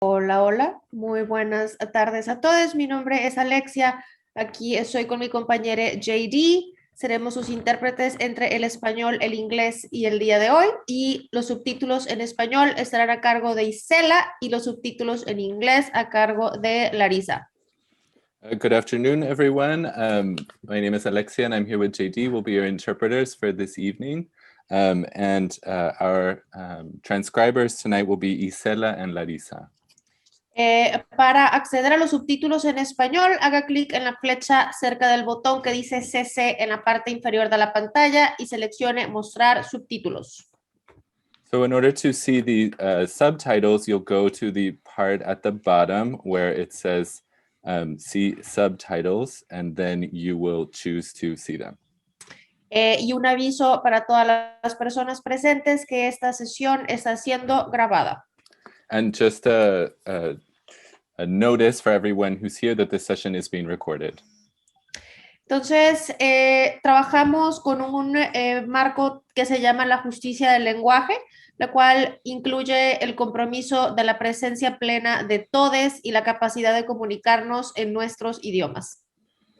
Hola, hola, muy buenas tardes a todos. Mi nombre es Alexia. Aquí estoy con mi compañera JD. Seremos sus intérpretes entre el español, el inglés y el día de hoy. Y los subtítulos en español estarán a cargo de Isela y los subtítulos en inglés a cargo de Larisa. Good afternoon, everyone. My name is Alexia, and I'm here with JD. We'll be your interpreters for this evening. Our transcribers tonight will be Isela and Larisa. Para acceder a los subtítulos en español, haga clic en la flecha cerca del botón que dice CC en la parte inferior de la pantalla y seleccione Mostrar subtítulos. So in order to see the subtitles, you'll go to the part at the bottom where it says see subtitles, and then you will choose to see them. Y un aviso para todas las personas presentes que esta sesión está siendo grabada. And just a notice for everyone who's here that this session is being recorded. Entonces, trabajamos con un marco que se llama la justicia del lenguaje, la cual incluye el compromiso de la presencia plena de todes y la capacidad de comunicarnos en nuestros idiomas.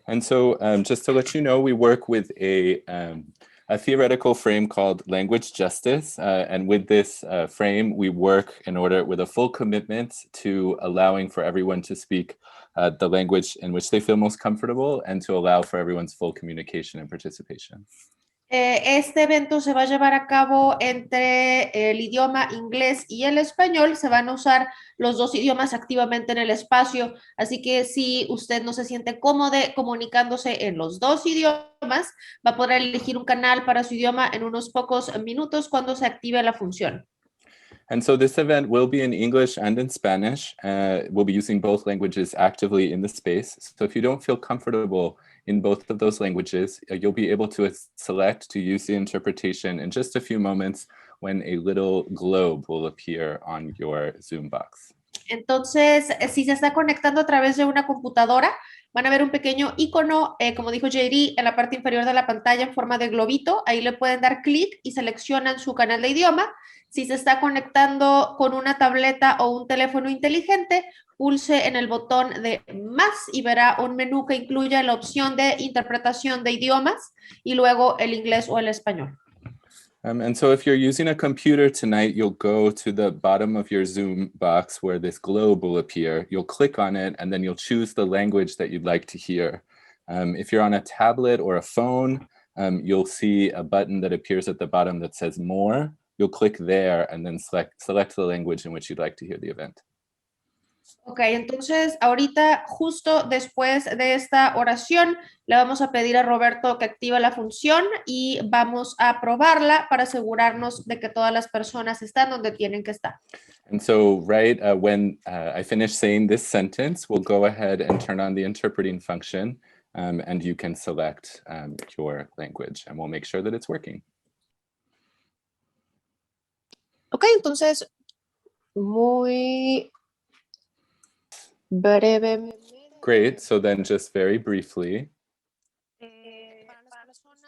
And so just to let you know, we work with a theoretical frame called language justice. And with this frame, we work in order with a full commitment to allowing for everyone to speak the language in which they feel most comfortable and to allow for everyone's full communication and participation. Este evento se va a llevar a cabo entre el idioma inglés y el español. Se van a usar los dos idiomas activamente en el espacio, así que si usted no se siente cómodo comunicándose en los dos idiomas, va a poder elegir un canal para su idioma en unos pocos minutos cuando se active la función. And so this event will be in English and in Spanish. We'll be using both languages actively in the space. So if you don't feel comfortable in both of those languages, you'll be able to select to use the interpretation in just a few moments when a little globe will appear on your Zoom box. Entonces, si se está conectando a través de una computadora, van a ver un pequeño icono, como dijo JD, en la parte inferior de la pantalla en forma de globito. Ahí le pueden dar clic y seleccionan su canal de idioma. Si se está conectando con una tableta o un teléfono inteligente, pulse en el botón de más y verá un menú que incluye la opción de interpretación de idiomas y luego el inglés o el español. And so if you're using a computer tonight, you'll go to the bottom of your Zoom box where this globe will appear. You'll click on it, and then you'll choose the language that you'd like to hear. If you're on a tablet or a phone, you'll see a button that appears at the bottom that says More. You'll click there and then select the language in which you'd like to hear the event. Ok, entonces ahorita justo después de esta oración le vamos a pedir a Roberto que active la función y vamos a probarla para asegurarnos de que todas las personas están donde tienen que estar. And so when I finish saying this sentence, we'll go ahead and turn on the interpreting function and you can select your language and we'll make sure that it's working. Ok, entonces muy brevemente. Great, so then just very briefly.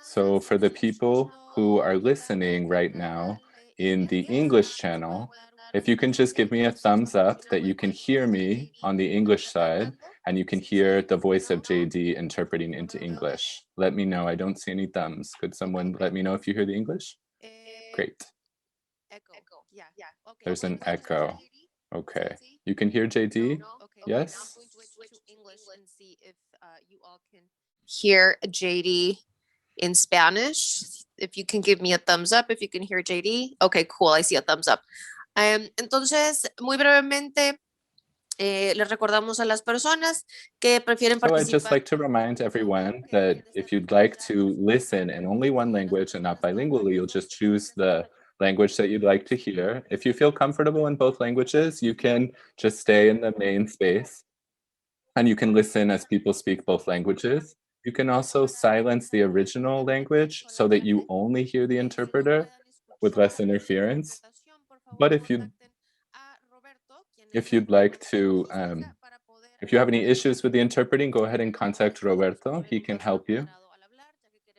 So for the people who are listening right now in the English channel, if you can just give me a thumbs up that you can hear me on the English side and you can hear the voice of JD interpreting into English. Let me know. I don't see any thumbs. Could someone let me know if you hear the English? Great. Echo. Yeah. Okay. There's an echo. Okay. You can hear JD? Okay. Yes? I'm going to switch to English and see if you all can hear JD in Spanish. If you can give me a thumbs up, if you can hear JD. Okay, cool. I see a thumbs up. Entonces, muy brevemente, les recordamos a las personas que prefieren So participar. I'd just like to remind everyone that if you'd like to listen in only one language and not bilingually, you'll just choose the language that you'd like to hear. If you feel comfortable in both languages, you can just stay in the main space and you can listen as people speak both languages. You can also silence the original language so that you only hear the interpreter with less interference. But if you'd like to, if you have any issues with the interpreting, go ahead and contact Roberto. He can help you.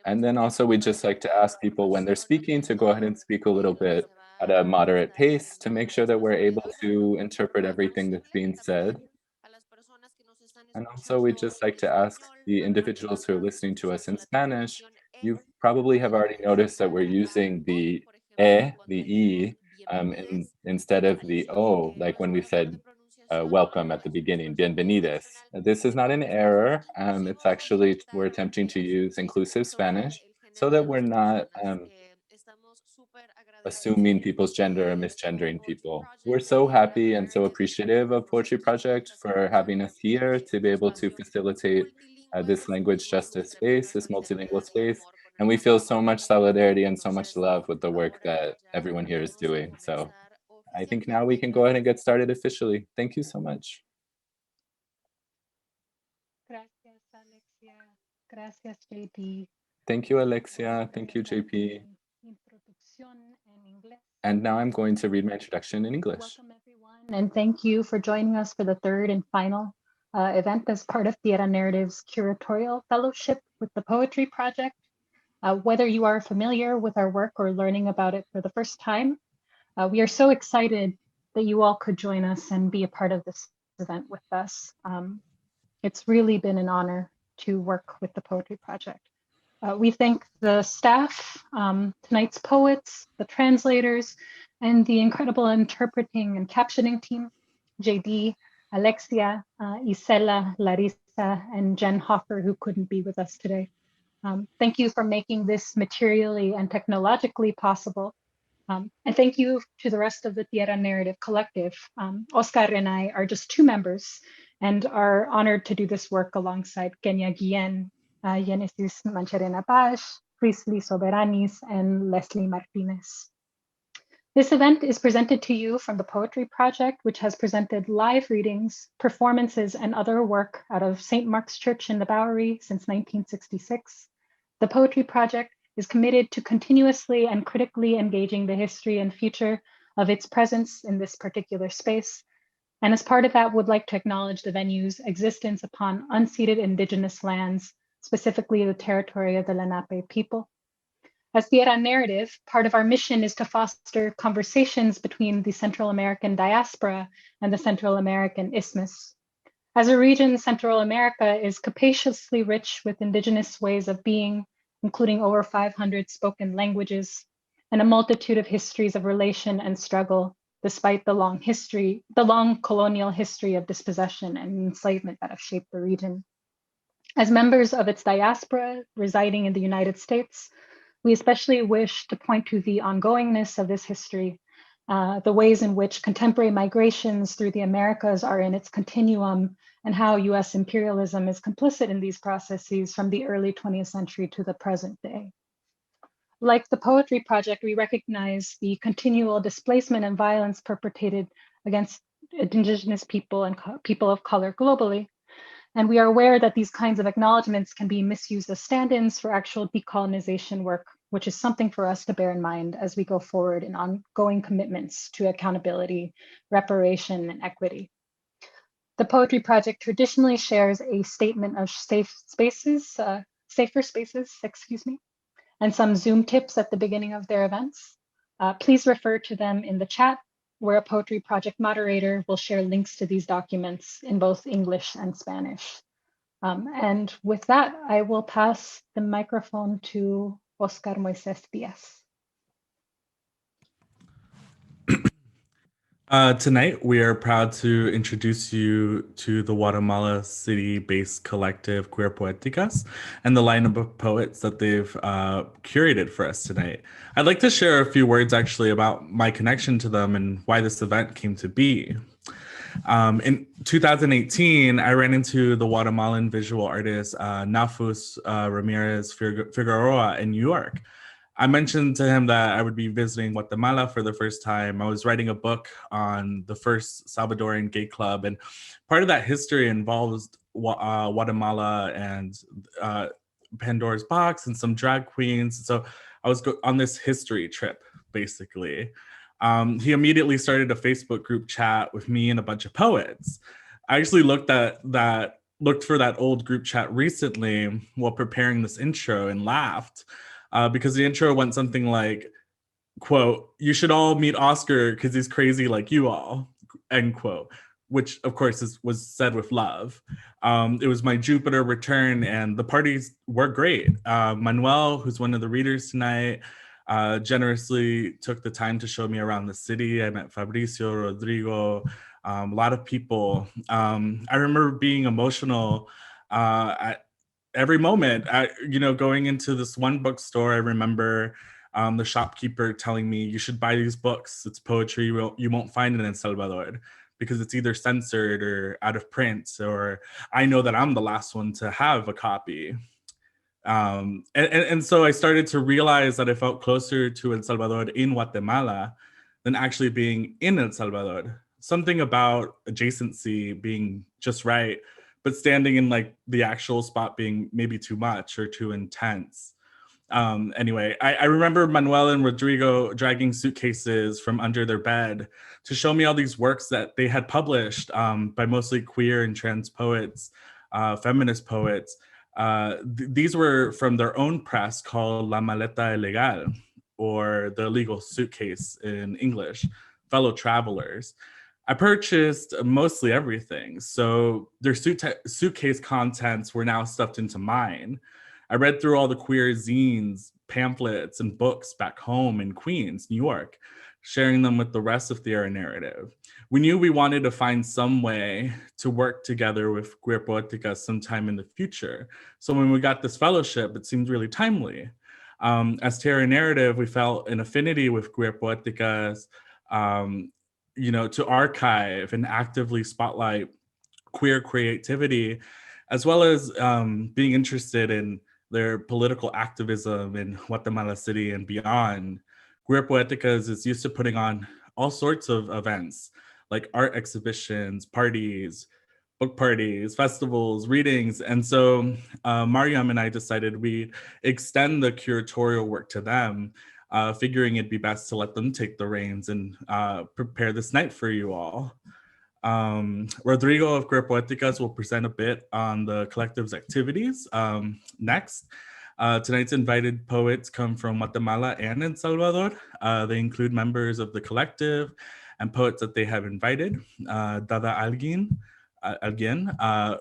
And then also we just like to ask people when they're speaking to go ahead and speak a little bit at a moderate pace to make sure that we're able to interpret everything that's being said. And also, we'd just like to ask the individuals who are listening to us in Spanish, you probably have already noticed that we're using the the E, instead of the O, like when we said welcome at the beginning, bienvenidos. This is not an error. It's actually, we're attempting to use inclusive Spanish so that we're not assuming people's gender or misgendering people. We're so happy and so appreciative of Poetry Project for having us here to be able to facilitate this language justice space, this multilingual space. And we feel so much solidarity and so much love with the work that everyone here is doing. So I think now we can go ahead and get started officially. Thank you so much. Gracias, Alexia. Gracias, JP. Thank you, Alexia. Thank you, JP. And now I'm going to read my introduction in English. Welcome, everyone, and thank you for joining us for the third and final event as part of Tierra Narrative's curatorial fellowship with the Poetry Project. Whether you are familiar with our work or learning about it for the first time, we are so excited that you all could join us and be a part of this event with us. It's really been an honor to work with the Poetry Project. We thank the staff, tonight's poets, the translators, and the incredible interpreting and captioning team, JD, Alexia, Isela, Larissa, and Jen Hofer, who couldn't be with us today. Thank you for making this materially and technologically possible. And thank you to the rest of the Tierra Narrative Collective. Òscar and I are just two members and are honored to do this work alongside Kenya Guillen, Genesis Mancharena Paz, Frisley Soberanis, and Leslie Martinez. This event is presented to you from the Poetry Project, which has presented live readings, performances, and other work out of St. Mark's Church in the Bowery since 1966. The Poetry Project is committed to continuously and critically engaging the history and future of its presence in this particular space. And as part of that, would like to acknowledge the venue's existence upon unceded indigenous lands, specifically the territory of the Lenape people. As Tierra Narrative, part of our mission is to foster conversations between the Central American diaspora and the Central American Isthmus. As a region, Central America is capaciously rich with indigenous ways of being, including over 500 spoken languages and a multitude of histories of relation and struggle, despite the long colonial history of dispossession and enslavement that have shaped the region. As members of its diaspora residing in the United States, we especially wish to point to the ongoingness of this history, the ways in which contemporary migrations through the Americas are in its continuum, and how US imperialism is complicit in these processes from the early 20th century to the present day. Like the Poetry Project, we recognize the continual displacement and violence perpetrated against indigenous people and people of color globally. And we are aware that these kinds of acknowledgements can be misused as stand-ins for actual decolonization work, which is something for us to bear in mind as we go forward in ongoing commitments to accountability, reparation, and equity. The Poetry Project traditionally shares a statement of safer spaces, and some Zoom tips at the beginning of their events. Please refer to them in the chat, where a Poetry Project moderator will share links to these documents in both English and Spanish. And with that, I will pass the microphone to Òscar Moisés Díaz. Tonight, we are proud to introduce you to the Guatemala City-based collective Cuirpoétikas and the lineup of poets that they've curated for us tonight. I'd like to share a few words actually about my connection to them and why this event came to be. In 2018, I ran into the Guatemalan visual artist Nafus Ramirez Figueroa in New York. I mentioned to him that I would be visiting Guatemala for the first time. I was writing a book on the first Salvadoran gay club, and part of that history involves Guatemala and Pandora's Box and some drag queens. So I was on this history trip, basically. He immediately started a Facebook group chat with me and a bunch of poets. I actually looked for that old group chat recently while preparing this intro and laughed. Because the intro went something like, quote, "You should all meet Òscar because he's crazy like you all," end quote, which of course was said with love. It was my Jupiter return and the parties were great. Manuel, who's one of the readers tonight, generously took the time to show me around the city. I met Fabrizio, Rodrigo, a lot of people. I remember being emotional at every moment. Going into this one bookstore, I remember the shopkeeper telling me, "You should buy these books. It's poetry you won't find it in El Salvador because it's either censored or out of print, or I know that I'm the last one to have a copy." And so I started to realize that I felt closer to El Salvador in Guatemala than actually being in El Salvador. Something about adjacency being just right, but standing in like the actual spot being maybe too much or too intense. Anyway, I remember Manuel and Rodrigo dragging suitcases from under their bed to show me all these works that they had published by mostly queer and trans poets, feminist poets. These were from their own press called La Maleta Ilegal, or the illegal suitcase in English, fellow travelers. I purchased mostly everything, so their suitcase contents were now stuffed into mine. I read through all the queer zines, pamphlets, and books back home in Queens, New York, sharing them with the rest of Tierra Narrative. We knew we wanted to find some way to work together with Cuirpoétikas sometime in the future. So when we got this fellowship, it seemed really timely. As Tierra Narrative, we felt an affinity with Cuirpoétikas, to archive and actively spotlight queer creativity, as well as being interested in their political activism in Guatemala City and beyond. Cuirpoétikas is used to putting on all sorts of events, like art exhibitions, parties, book parties, festivals, readings. And so Maryam and I decided we'd extend the curatorial work to them, figuring it'd be best to let them take the reins and prepare this night for you all. Rodrigo of Cuirpoétikas will present a bit on the collective's activities next. Tonight's invited poets come from Guatemala and El Salvador. They include members of the collective and poets that they have invited. Dada Alguien,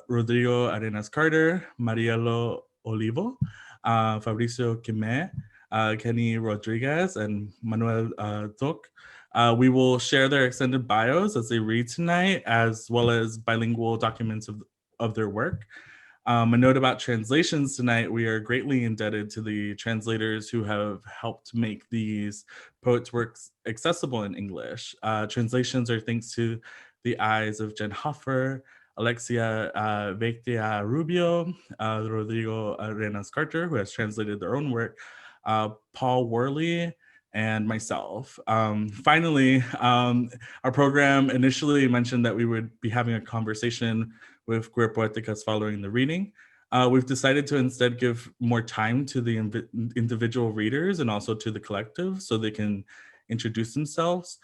Rodrigo Arenas-Carter, Marielos Olivo, Fabrizio Quemé, Kenny Rodríguez, and Manuel Tzoc. We will share their extended bios as they read tonight, as well as bilingual documents of their work. A note about translations tonight: we are greatly indebted to the translators who have helped make these poets' works accessible in English. Translations are thanks to the eyes of Jen Hofer, Alexia Veytia-Rubio, Rodrigo Arenas-Carter, who has translated their own work, Paul Worley, and myself. Finally, our program initially mentioned that we would be having a conversation with Cuirpoétikas following the reading. We've decided to instead give more time to the individual readers and also to the collective so they can introduce themselves.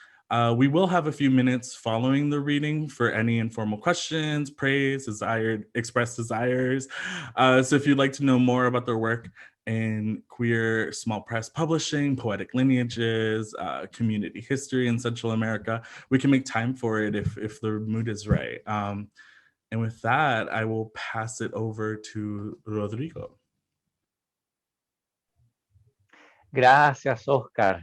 We will have a few minutes following the reading for any informal questions, praise, expressed desires. So if you'd like to know more about their work in queer small press publishing, poetic lineages, community history in Central America, we can make time for it if the mood is right. And with that, I will pass it over to Rodrigo. Gracias, Òscar.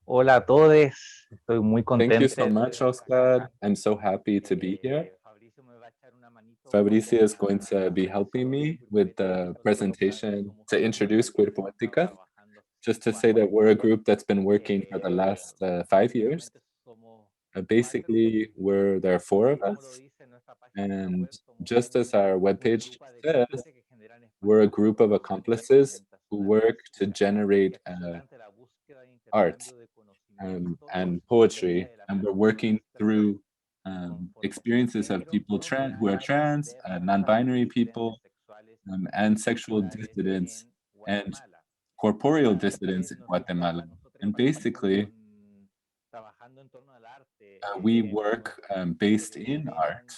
Hola a todos. Estoy muy contento. Thank you so much, Òscar. I'm so happy to be here. Fabrizio is going to be helping me with the presentation to introduce Cuirpoéticas. Just to say that we're a group that's been working for the last 5 years. Basically, there are 4 of us. And just as our webpage says, we're a group of accomplices who work to generate art and poetry. And we're working through experiences of people who are trans, non-binary people, and sexual dissidents and corporeal dissidents in Guatemala. And basically, we work based in art.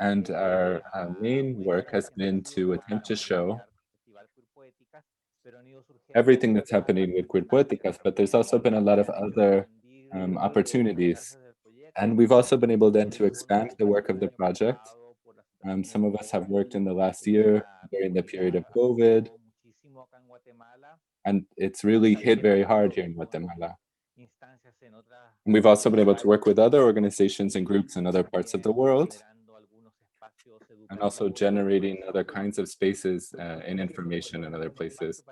And our main work has been to attempt to show everything that's happening with Cuirpoéticas, but there's also been a lot of other opportunities. And we've also been able then to expand the work of the project. Some of us have worked in the last year during the period of COVID, and it's really hit very hard here in Guatemala. And we've also been able to work with other organizations and groups in other parts of the world, and also generating other kinds of spaces and information in other places.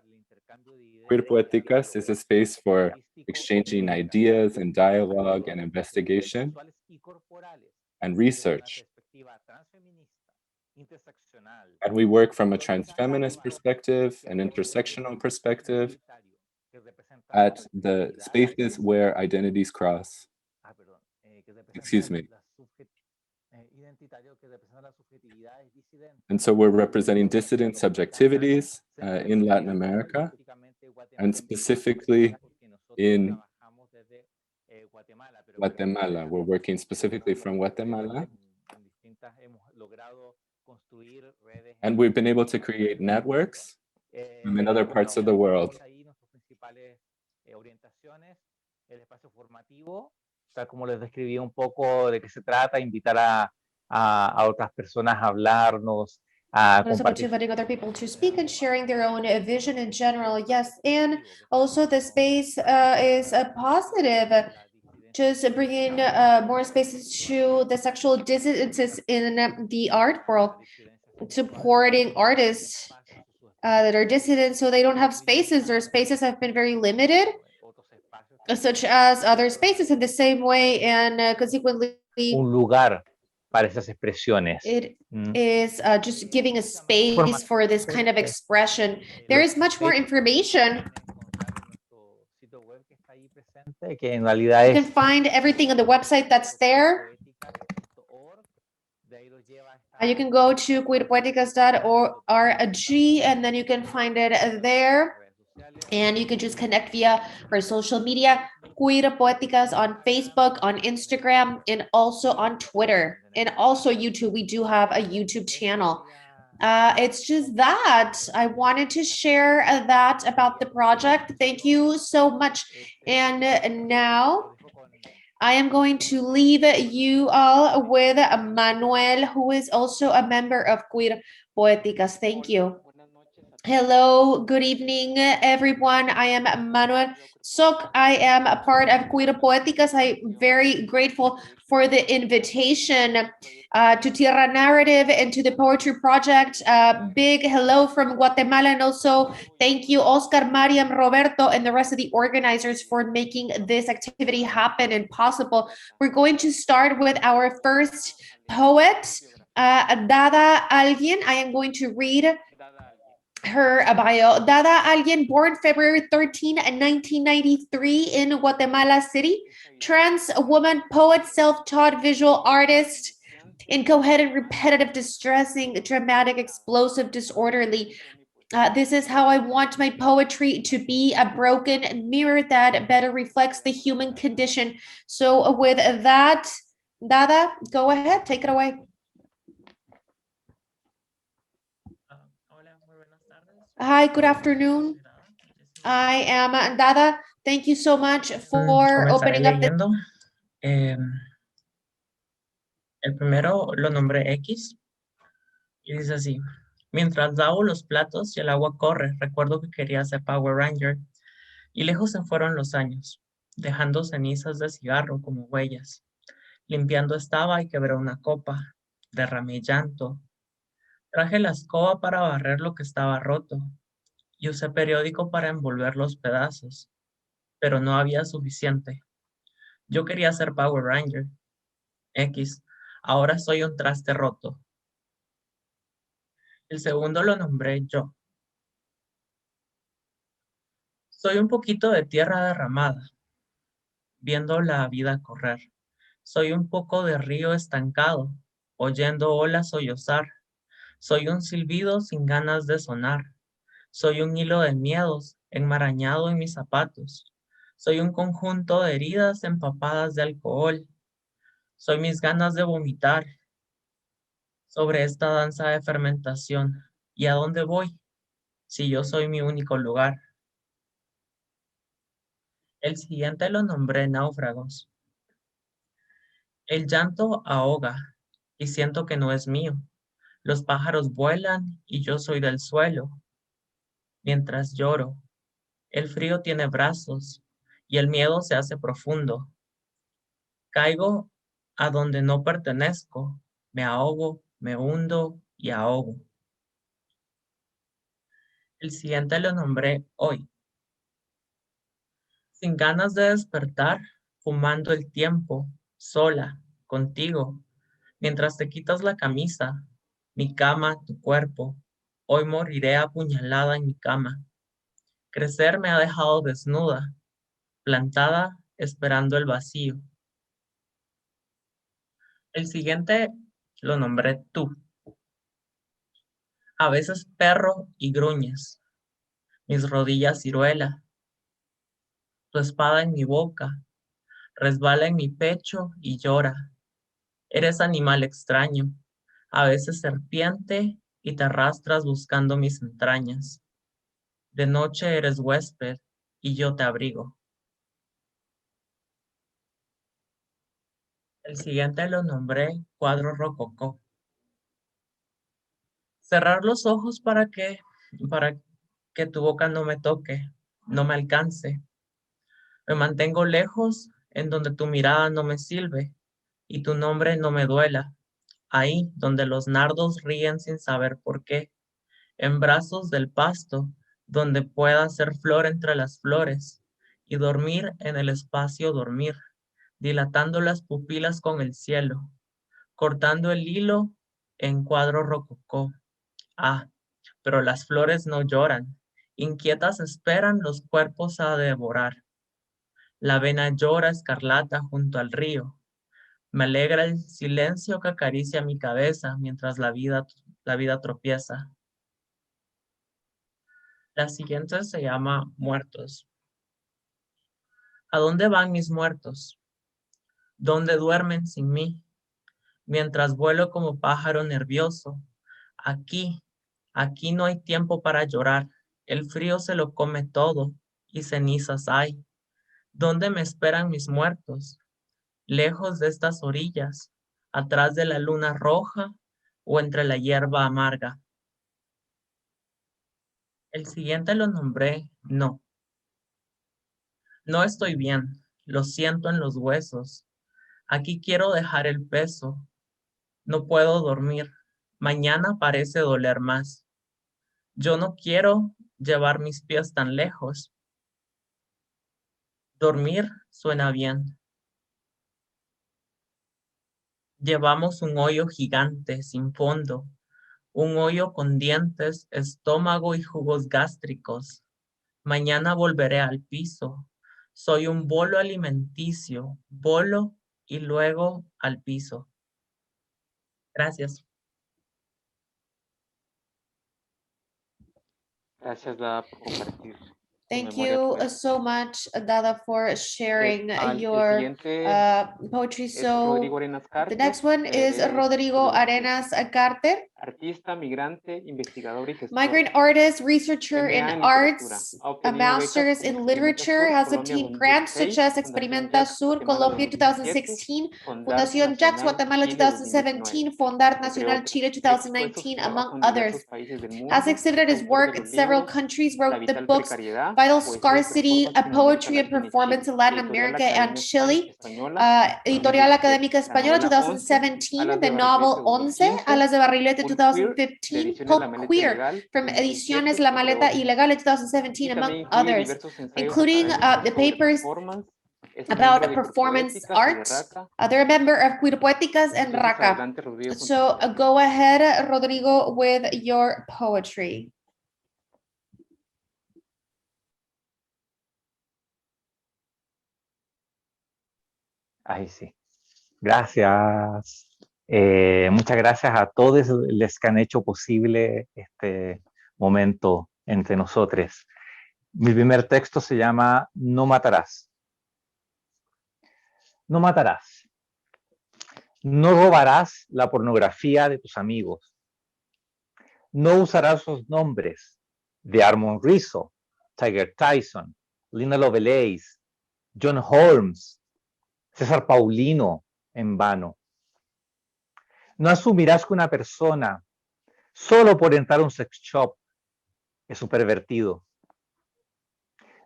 Cuirpoéticas is a space for exchanging ideas and dialogue and investigation and research. And we work from a transfeminist perspective, an intersectional perspective, at the spaces where identities cross. Excuse me. And so we're representing dissident subjectivities in Latin America, and specifically in Guatemala. We're working specifically from Guatemala. And we've been able to create networks in other parts of the world. Tal como les describí un poco de qué se trata, invitar a otras personas a hablarnos, a Also about compartir. inviting other people to speak and sharing their own vision in general. Yes, and also the space is a positive. Just bringing more spaces to the sexual dissidences in the art world, supporting artists that are dissident so they don't have spaces. Their spaces have been very limited, such as other spaces in the same way, and consequently Un lugar para esas expresiones. it is just giving a space for this kind of expression. There is much more information. Que en realidad You can find everything on the website that's there. You can go to cuirpoéticas.org and then you can find it there. And you can just connect via our social media, Cuirpoéticas on Facebook, on Instagram, and also on Twitter, and also YouTube. We do have a YouTube channel. It's just that I wanted to share that about the project. Thank you so much. And now I am going to leave you all with Manuel, who is also a member of Cuirpoéticas. Thank you. Hello, good evening, everyone. I am Manuel Tzoc. I am a part of Cuirpoéticas. I'm very grateful for the invitation to Tierra Narrative and to the Poetry Project. Big hello from Guatemala, and also thank you, Òscar, Maryam, Roberto, and the rest of the organizers for making this activity happen and possible. We're going to start with our first poet, Dada, Alguien. I am going to read her bio. Dada Alguien, born February 13, 1993 in Guatemala City, trans woman, poet, self-taught visual artist, incoherent, repetitive, distressing, dramatic, explosive, disorderly. This is how I want my poetry to be, a broken mirror that better reflects the human condition. So with that, Dada, go ahead, take it away. Hi, good afternoon. I am Dada. Thank you so much for opening up the... El primero lo nombré X y dice así: mientras lavo los platos y el agua corre, recuerdo que quería ser Power Ranger y lejos se fueron los años, dejando cenizas de cigarro como huellas. Limpiando estaba y quebré una copa, derramé llanto. Traje la escoba para barrer lo que estaba roto y usé periódico para envolver los pedazos, pero no había suficiente. Yo quería ser Power Ranger. X, ahora soy un traste roto. El segundo lo nombré yo. Soy un poquito de tierra derramada, viendo la vida correr. Soy un poco de río estancado, oyendo olas sollozar. Soy un silbido sin ganas de sonar. Soy un hilo de miedos enmarañado en mis zapatos. Soy un conjunto de heridas empapadas de alcohol. Soy mis ganas de vomitar sobre esta danza de fermentación. ¿Y a dónde voy? si yo soy mi único lugar. El siguiente lo nombré náufragos. El llanto ahoga y siento que no es mío. Los pájaros vuelan y yo soy del suelo. Mientras lloro, el frío tiene brazos y el miedo se hace profundo. Caigo a donde no pertenezco, me ahogo, me hundo y ahogo. El siguiente lo nombré hoy. Sin ganas de despertar, fumando el tiempo, sola, contigo, mientras te quitas la camisa, mi cama, tu cuerpo. Hoy moriré apuñalada en mi cama. Crecer me ha dejado desnuda, plantada, esperando el vacío. El siguiente lo nombré tú. A veces perro y gruñes, mis rodillas ciruela, tu espada en mi boca, resbala en mi pecho y llora. Eres animal extraño, a veces serpiente y te arrastras buscando mis entrañas. De noche eres huésped y yo te abrigo. El siguiente lo nombré cuadro rococó. Cerrar los ojos para que tu boca no me toque, no me alcance. Me mantengo lejos en donde tu mirada no me silbe y tu nombre no me duela. Ahí donde los nardos ríen sin saber por qué. En brazos del pasto, donde pueda ser flor entre las flores y dormir en el espacio dormir, dilatando las pupilas con el cielo, cortando el hilo en cuadro rococó. Ah, pero las flores no lloran, inquietas esperan los cuerpos a devorar. La avena llora escarlata junto al río. Me alegra el silencio que acaricia mi cabeza mientras la vida tropieza. La siguiente se llama Muertos. ¿A dónde van mis muertos? ¿Dónde duermen sin mí? Mientras vuelo como pájaro nervioso. Aquí no hay tiempo para llorar. El frío se lo come todo y cenizas hay. ¿Dónde me esperan mis muertos? Lejos de estas orillas, atrás de la luna roja o entre la hierba amarga. El siguiente lo nombré No. No estoy bien, lo siento en los huesos. Aquí quiero dejar el peso. No puedo dormir. Mañana parece doler más. Yo no quiero llevar mis pies tan lejos. Dormir suena bien. Llevamos un hoyo gigante sin fondo, un hoyo con dientes, estómago y jugos gástricos. Mañana volveré al piso. Soy un bolo alimenticio, bolo y luego al piso. Gracias. Gracias, Dada, por compartir. Thank you so much, Dada, for sharing your poetry. So the next one is Rodrigo Arenas-Carter. Artista, migrante, investigador y gestor. Migrant artist, researcher in arts, a master's in literature, has obtained grants such as Experimenta Sur, Colombia 2016, Fundación Jax, Guatemala 2017, Fondart Nacional Chile 2019, among others. Has exhibited his work in several countries, wrote the books Vital Scarcity, a Poetry and Performance in Latin America and Chile, Editorial Académica Española 2017, the novel Once, Alas de Barrilete 2015, Pulp Queer from Ediciones La Maleta Ilegal 2017, among others, including the papers about performance art. They're a member of Cuirpoétikas and Raka. So go ahead, Rodrigo, with your poetry. Ahí sí. Gracias. Muchas gracias a todos los que han hecho posible este momento entre nosotros. Mi primer texto se llama No matarás. No matarás. No robarás la pornografía de tus amigos. No usarás sus nombres de Armand Rizzo, Tiger Tyson, Lina Lovelace, John Holmes, César Paulino, en vano. No asumirás que una persona, solo por entrar a un sex shop, es un pervertido.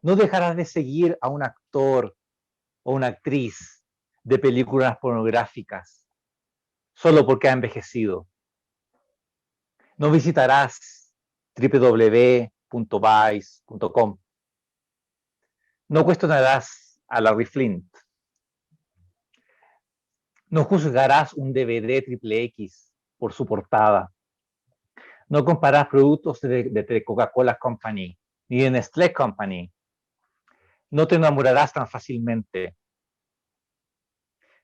No dejarás de seguir a un actor o una actriz de películas pornográficas, solo porque ha envejecido. No visitarás www.vice.com. No cuestionarás a Larry Flint. No juzgarás un DVD XXX por su portada. No compararás productos de Coca-Cola Company ni de Nestlé Company. No te enamorarás tan fácilmente.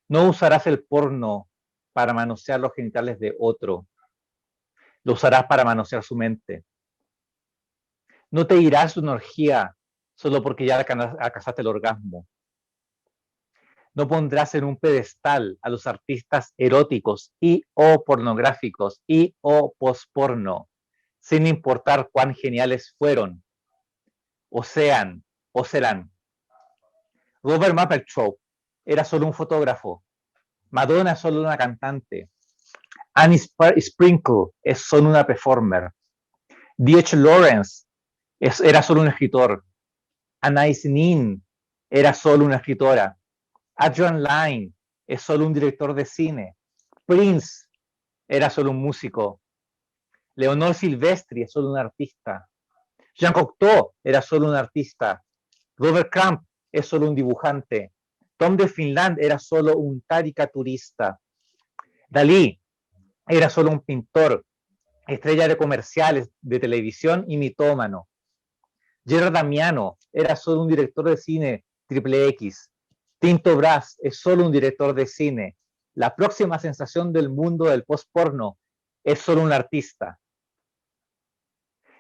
No usarás el porno para manosear los genitales de otro. Lo usarás para manosear su mente. No te irás de una orgía solo porque ya alcanzaste el orgasmo. No pondrás en un pedestal a los artistas eróticos y o pornográficos y o posporno, sin importar cuán geniales fueron, o sean, o serán. Robert Mapplethorpe era solo un fotógrafo. Madonna es solo una cantante. Annie Sprinkle es solo una performer. D.H. Lawrence era solo un escritor. Anais Nin era solo una escritora. Adrian Lyne es solo un director de cine. Prince era solo un músico. Leonor Silvestri es solo un artista. Jean Cocteau era solo un artista. Robert Crumb es solo un dibujante. Tom de Finland era solo un caricaturista. Dalí era solo un pintor, estrella de comerciales de televisión y mitómano. Gerard Damiano era solo un director de cine XXX. Tinto Brass es solo un director de cine. La próxima sensación del mundo del post-porno es solo un artista.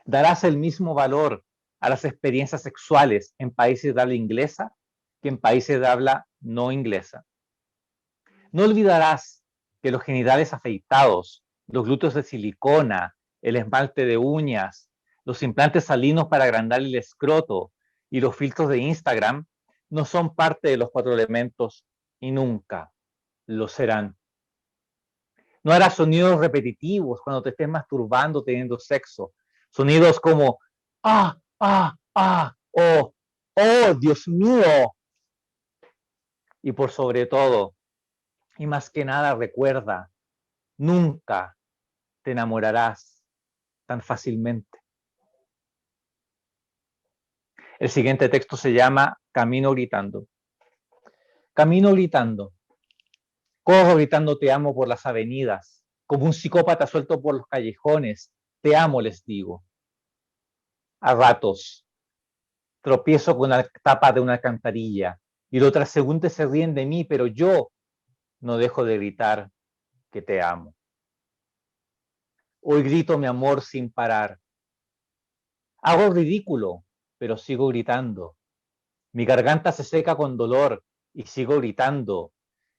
Darás el mismo valor a las experiencias sexuales en países de habla inglesa que en países de habla no inglesa. No olvidarás que los genitales afeitados, los glúteos de silicona, el esmalte de uñas, los implantes salinos para agrandar el escroto y los filtros de Instagram no son parte de los 4 elementos y nunca lo serán. No harás sonidos repetitivos cuando te estés masturbando teniendo sexo. Sonidos como ¡ah, ah, ah! O ¡oh, Dios mío! Y por sobre todo, y más que nada, recuerda, nunca te enamorarás tan fácilmente. El siguiente texto se llama Camino gritando. Camino gritando. Corro gritando te amo por las avenidas. Como un psicópata suelto por los callejones. Te amo, les digo. A ratos tropiezo con la tapa de una alcantarilla y los transeúntes se ríen de mí, pero yo no dejo de gritar que te amo. Hoy grito mi amor sin parar. Hago ridículo, pero sigo gritando. Mi garganta se seca con dolor y sigo gritando.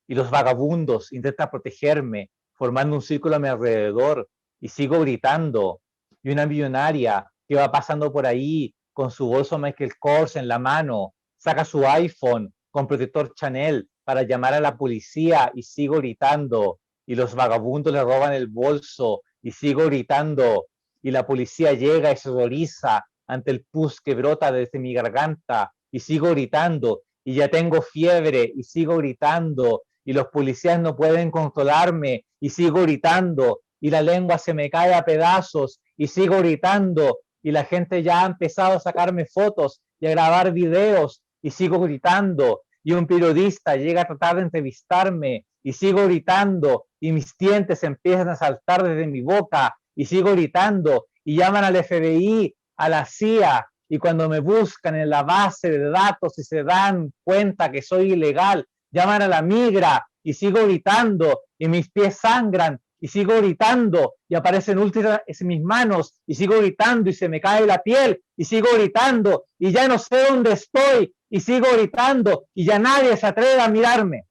Y los vagabundos intentan protegerme, formando un círculo a mi alrededor, y sigo gritando. Y una millonaria que va pasando por ahí con su bolso Michael Kors en la mano, saca su iPhone con protector Chanel para llamar a la policía y sigo gritando. Y los vagabundos le roban el bolso y sigo gritando. Y la policía llega y se horroriza ante el pus que brota desde mi garganta y sigo gritando. Y ya tengo fiebre y sigo gritando. Y los policías no pueden controlarme y sigo gritando. Y la lengua se me cae a pedazos y sigo gritando. Y la gente ya ha empezado a sacarme fotos y a grabar videos y sigo gritando. Y un periodista llega a tratar de entrevistarme y sigo gritando. Y mis dientes empiezan a saltar desde mi boca y sigo gritando. Y llaman al FBI, a la CIA, y cuando me buscan en la base de datos y se dan cuenta que soy ilegal, llaman a la migra y sigo gritando y mis pies sangran y sigo gritando y aparecen últimas en mis manos y sigo gritando y se me cae la piel y sigo gritando y ya no sé dónde estoy y sigo gritando y ya nadie se atreve a mirarme.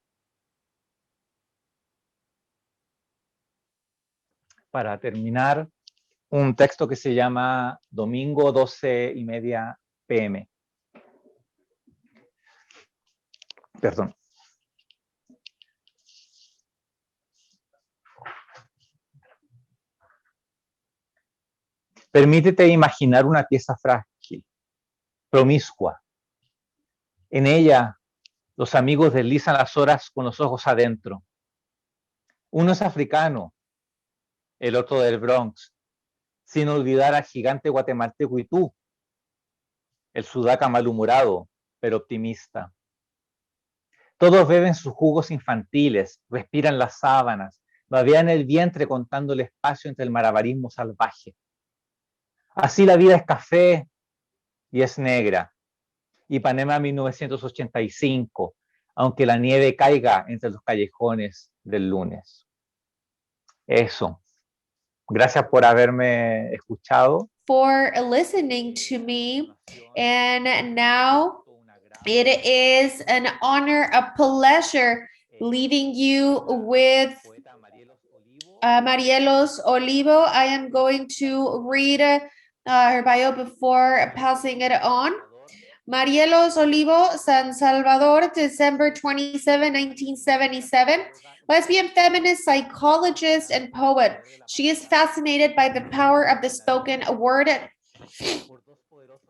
Para terminar, un texto que se llama Domingo 12:30 p.m. Perdón. Permítete imaginar una pieza frágil, promiscua. En ella, los amigos deslizan las horas con los ojos adentro. Uno es africano, el otro del Bronx, sin olvidar al gigante guatemalteco y tú, el sudaca malhumorado, pero optimista. Todos beben sus jugos infantiles, respiran las sábanas, babean el vientre contando el espacio entre el malabarismo salvaje. Así la vida es café y es negra. Ipanema 1985, aunque la nieve caiga entre los callejones del lunes. Eso. Gracias por haberme escuchado. For listening to me. And now it is an honor, a pleasure leaving you with Marielos Olivo. I am going to read her bio before passing it on. Marielos Olivo, San Salvador, December 27, 1977. Lesbian feminist, psychologist, and poet. She is fascinated by the power of the spoken word.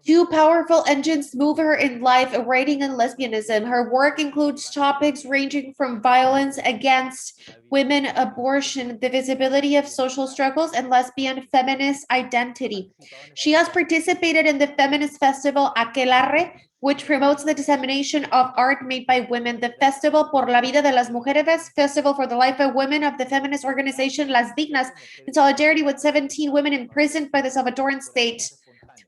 Two powerful engines move her in life, writing and lesbianism. Her work includes topics ranging from violence against women, abortion, the visibility of social struggles, and lesbian feminist identity. She has participated in the feminist festival Aquelarre, which promotes the dissemination of art made by women, the Festival por la Vida de las Mujeres, Festival for the Life of Women of the feminist organization Las Dignas, in solidarity with 17 women imprisoned by the Salvadoran state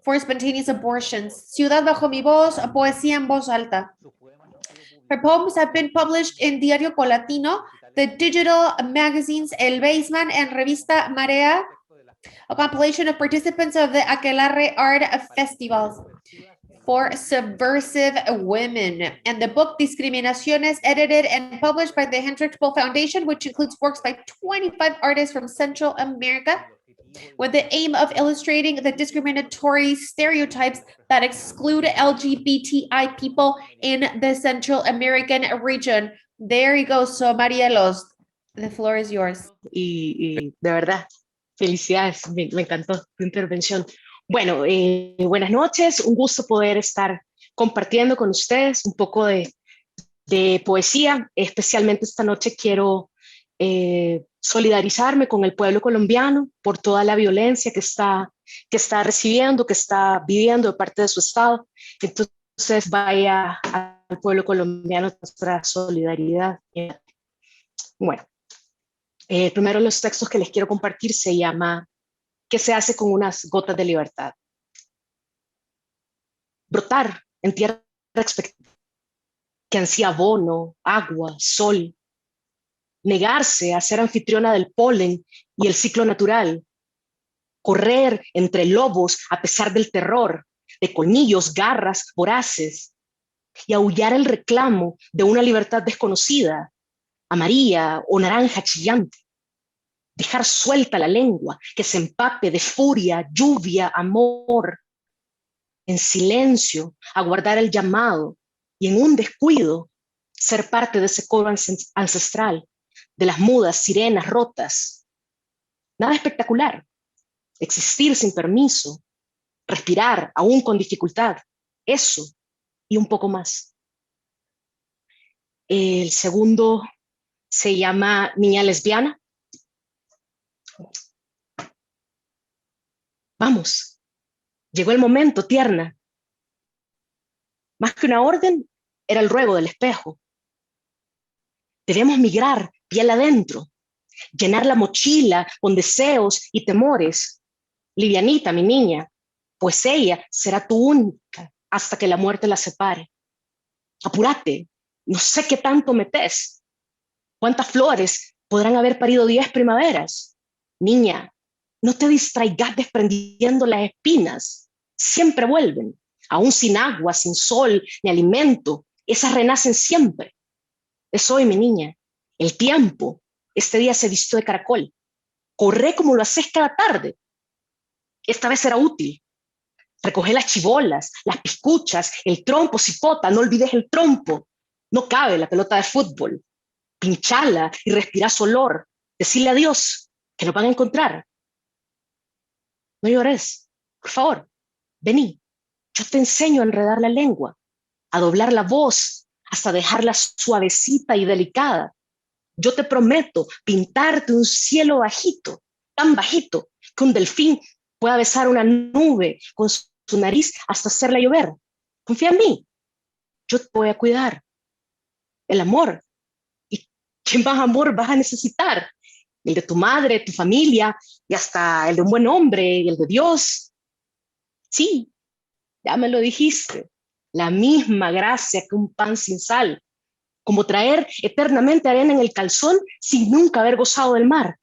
for spontaneous abortions. Ciudad bajo mi voz, poesía en voz alta. Her poems have been published in Diario Colatino, the digital magazines El Baseman and Revista Marea, a compilation of participants of the Aquelarre Art Festivals for subversive women, and the book Discriminaciones, edited and published by the Hendrix Bull Foundation, which includes works by 25 artists from Central America, with the aim of illustrating the discriminatory stereotypes that exclude LGBTI people in the Central American region. There you go. So, Marielos, the floor is yours. Y de verdad, felicidades, me encantó tu intervención. Bueno, buenas noches, un gusto poder estar compartiendo con ustedes un poco de poesía. Especialmente esta noche quiero solidarizarme con el pueblo colombiano por toda la violencia que está recibiendo, que está viviendo de parte de su Estado. Entonces vaya al pueblo colombiano nuestra solidaridad. Bueno, primero los textos que les quiero compartir se llama ¿Qué se hace con unas gotas de libertad? Brotar en tierra expectante, que ansía abono, agua, sol. Negarse a ser anfitriona del polen y el ciclo natural. Correr entre lobos a pesar del terror, de colmillos, garras voraces. Y aullar el reclamo de una libertad desconocida, amarilla o naranja chillante. Dejar suelta la lengua, que se empape de furia, lluvia, amor. En silencio, aguardar el llamado y en un descuido, ser parte de ese coro ancestral, de las mudas sirenas rotas. Nada espectacular. Existir sin permiso, respirar aún con dificultad. Eso y un poco más. El segundo se llama Niña Lesbiana. Vamos, llegó el momento, tierna. Más que una orden, era el ruego del espejo. Debemos migrar piel adentro, llenar la mochila con deseos y temores. Livianita, mi niña, pues ella será tu única hasta que la muerte la separe. Apúrate, no sé qué tanto metes. ¿Cuántas flores podrán haber parido 10 primaveras? Niña, no te distraigas desprendiendo las espinas. Siempre vuelven, aún sin agua, sin sol, ni alimento. Esas renacen siempre. Es hoy, mi niña, el tiempo. Este día se vistió de caracol. Corre como lo haces cada tarde. Esta vez será útil. Recoge las chibolas, las piscuchas, el trompo, cipota, no olvides el trompo. No cabe la pelota de fútbol. Pinchala y respira su olor. Decirle adiós, que nos van a encontrar. No llores, por favor, vení. Yo te enseño a enredar la lengua, a doblar la voz, hasta dejarla suavecita y delicada. Yo te prometo pintarte un cielo bajito, tan bajito, que un delfín pueda besar una nube con su nariz hasta hacerla llover. Confía en mí, yo te voy a cuidar. El amor. ¿Y qué más amor vas a necesitar? El de tu madre, tu familia, y hasta el de un buen hombre, y el de Dios. Sí, ya me lo dijiste. La misma gracia que un pan sin sal, como traer eternamente arena en el calzón sin nunca haber gozado del mar.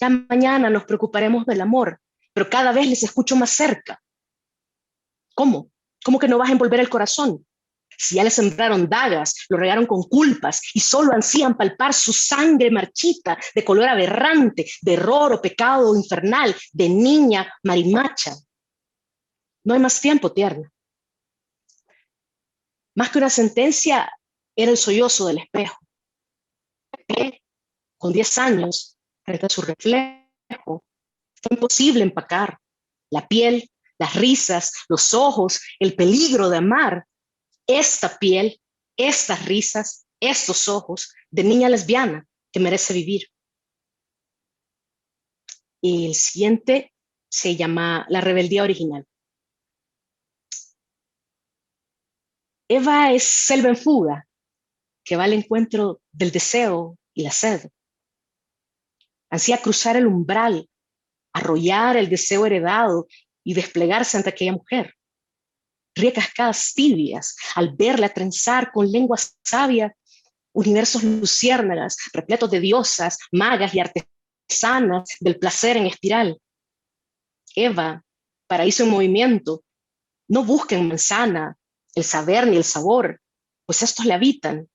Ya mañana nos preocuparemos del amor, pero cada vez les escucho más cerca. ¿Cómo? ¿Cómo que no vas a envolver el corazón? Si ya le sembraron dagas, lo regaron con culpas y solo ansían palpar su sangre marchita de color aberrante, de error o pecado infernal, de niña marimacha. No hay más tiempo, tierna. Más que una sentencia, era el sollozo del espejo. Con 10 años, frente a su reflejo, fue imposible empacar la piel, las risas, los ojos, el peligro de amar. Esta piel, estas risas, estos ojos de niña lesbiana que merece vivir. Y el siguiente se llama La rebeldía original. Eva es selva en fuga, que va al encuentro del deseo y la sed. Ansía cruzar el umbral, arrollar el deseo heredado y desplegarse ante aquella mujer. Ríe cascadas tibias al verla trenzar con lengua sabia universos luciérnagas, repletos de diosas, magas y artesanas del placer en espiral. Eva, paraíso en movimiento, no busca en manzana el saber ni el sabor, pues estos le habitan.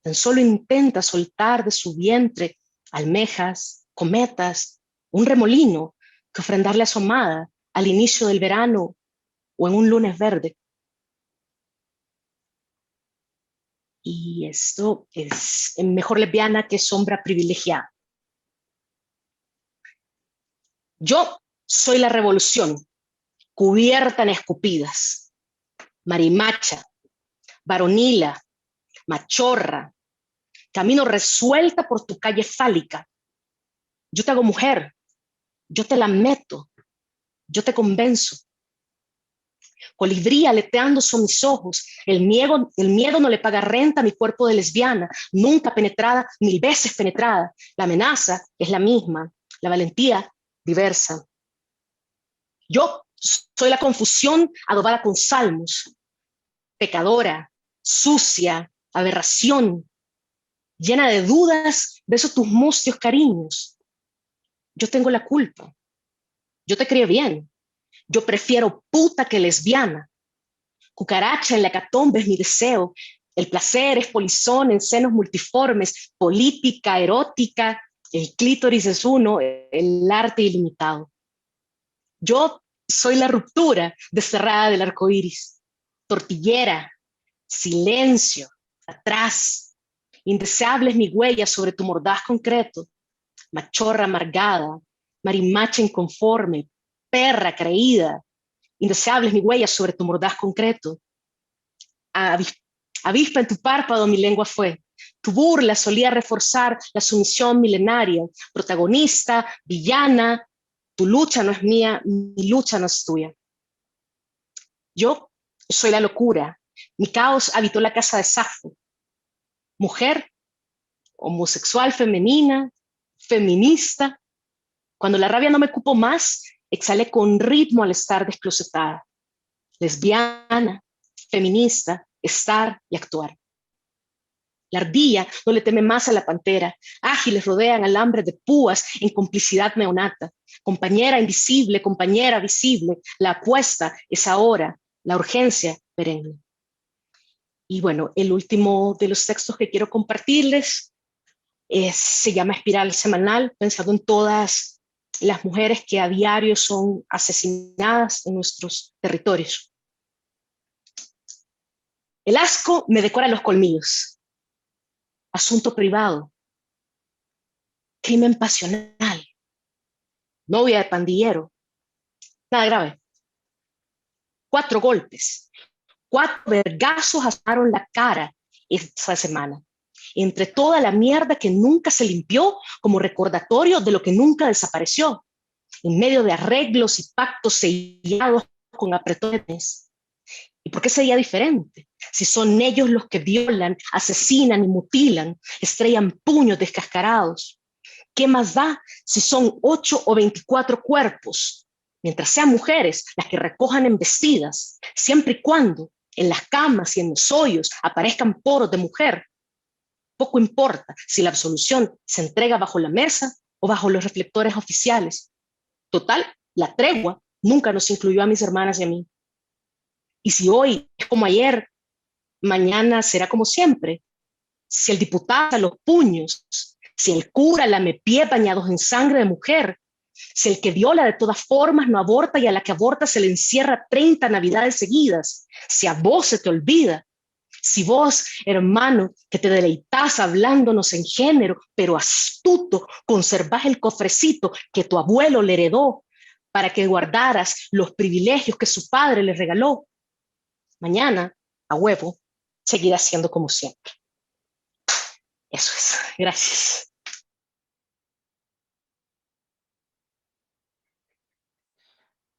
Tan solo intenta soltar de su vientre almejas, cometas, un remolino que ofrendarle a su amada al inicio del verano o en un lunes verde. Y esto es mejor lesbiana que sombra privilegiada. Yo soy la revolución, cubierta en escupidas, marimacha, varonila, machorra, camino resuelta por tu calle fálica. Yo te hago mujer, yo te la meto, yo te convenzo. Colibrí aleteando son mis ojos, el miedo no le paga renta a mi cuerpo de lesbiana, nunca penetrada, 1000 veces penetrada. La amenaza es la misma, la valentía diversa. Yo soy la confusión adobada con salmos, pecadora, sucia, aberración, llena de dudas, beso tus mustios cariños. Yo tengo la culpa, yo te crié bien, yo prefiero puta que lesbiana. Cucaracha en la hecatombe es mi deseo, el placer es polizón en senos multiformes, política, erótica, el clítoris es uno, el arte ilimitado. Yo soy la ruptura desterrada del arco iris, tortillera, silencio, atrás, indeseable es mi huella sobre tu mordaz concreto, machorra amargada, marimacha inconforme, perra creída, indeseable es mi huella sobre tu mordaz concreto. Avispa en tu párpado mi lengua fue, tu burla solía reforzar la sumisión milenaria, protagonista, villana, tu lucha no es mía, mi lucha no es tuya. Yo soy la locura, mi caos habitó la casa de Safo. Mujer, homosexual femenina, feminista. Cuando la rabia no me cupo más, exhalé con ritmo al estar desclosetada. Lesbiana, feminista, estar y actuar. La ardilla no le teme más a la pantera. Ágiles rodean alambres de púas en complicidad neonata. Compañera invisible, compañera visible. La apuesta es ahora, la urgencia perenne. Y bueno, el último de los textos que quiero compartirles se llama Espiral Semanal, pensando en todas las mujeres que a diario son asesinadas en nuestros territorios. El asco me decora los colmillos. Asunto privado. Crimen pasional. Novia de pandillero. Nada grave. 4 golpes. 4 vergazos asaron la cara esta semana. Entre toda la mierda que nunca se limpió como recordatorio de lo que nunca desapareció. En medio de arreglos y pactos sellados con apretones. ¿Y por qué sería diferente? Si son ellos los que violan, asesinan y mutilan, estrellan puños descascarados. ¿Qué más da si son 8 o 24 cuerpos? Mientras sean mujeres las que recojan embestidas, siempre y cuando en las camas y en los hoyos aparezcan poros de mujer, poco importa si la absolución se entrega bajo la mesa o bajo los reflectores oficiales. Total, la tregua nunca nos incluyó a mis hermanas y a mí. Y si hoy es como ayer, mañana será como siempre. Si el diputado a los puños, si el cura lame pies bañados en sangre de mujer, si el que viola de todas formas no aborta y a la que aborta se le encierra 30 navidades seguidas, si a vos se te olvida, si vos, hermano, que te deleitas hablándonos en género, pero astuto, conservás el cofrecito que tu abuelo le heredó para que guardaras los privilegios que su padre le regaló, mañana, a huevo, seguirá siendo como siempre. Eso es. Gracias.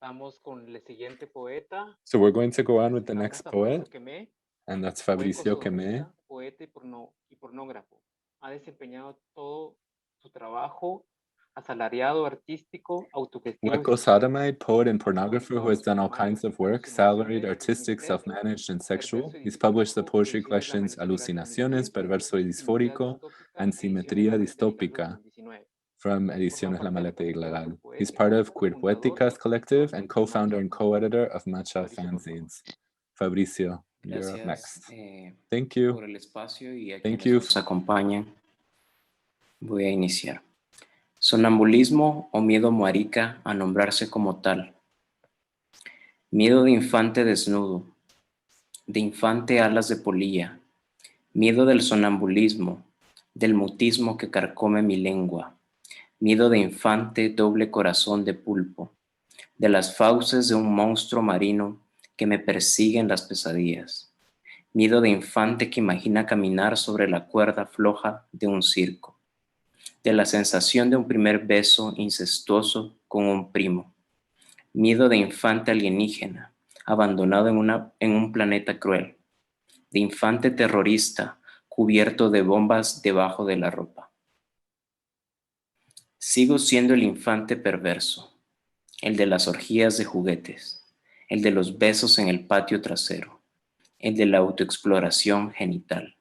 Vamos con el siguiente poeta. So we're going to go on with the next poet, Quemé, and that's Fabrizio Quemé. poeta y pornógrafo. Ha desempeñado todo su trabajo asalariado, artístico, autogestivo. Hueco sodomite, poet and pornographer who has done all kinds of work, salaried, artistic, self-managed, and sexual. He's published the poetry collections Alucinaciones, Perverso y Disfórico, and Simetría Distópica from Ediciones La Maleta Ilegal. He's part of Cuirpoétikas collective and co-founder and co-editor of Matcha fanzines. Fabrizio, you're up next. Thank you. Por el espacio y a Thank quienes you. nos acompañan. Voy a iniciar. Sonambulismo o miedo marica a nombrarse como tal. Miedo de infante desnudo, de infante alas de polilla. Miedo del sonambulismo, del mutismo que carcome mi lengua. Miedo de infante doble corazón de pulpo, de las fauces de un monstruo marino que me persigue en las pesadillas. Miedo de infante que imagina caminar sobre la cuerda floja de un circo. De la sensación de un primer beso incestuoso con un primo. Miedo de infante alienígena, abandonado en un planeta cruel. De infante terrorista, cubierto de bombas debajo de la ropa. Sigo siendo el infante perverso, el de las orgías de juguetes, el de los besos en el patio trasero, el de la autoexploración genital.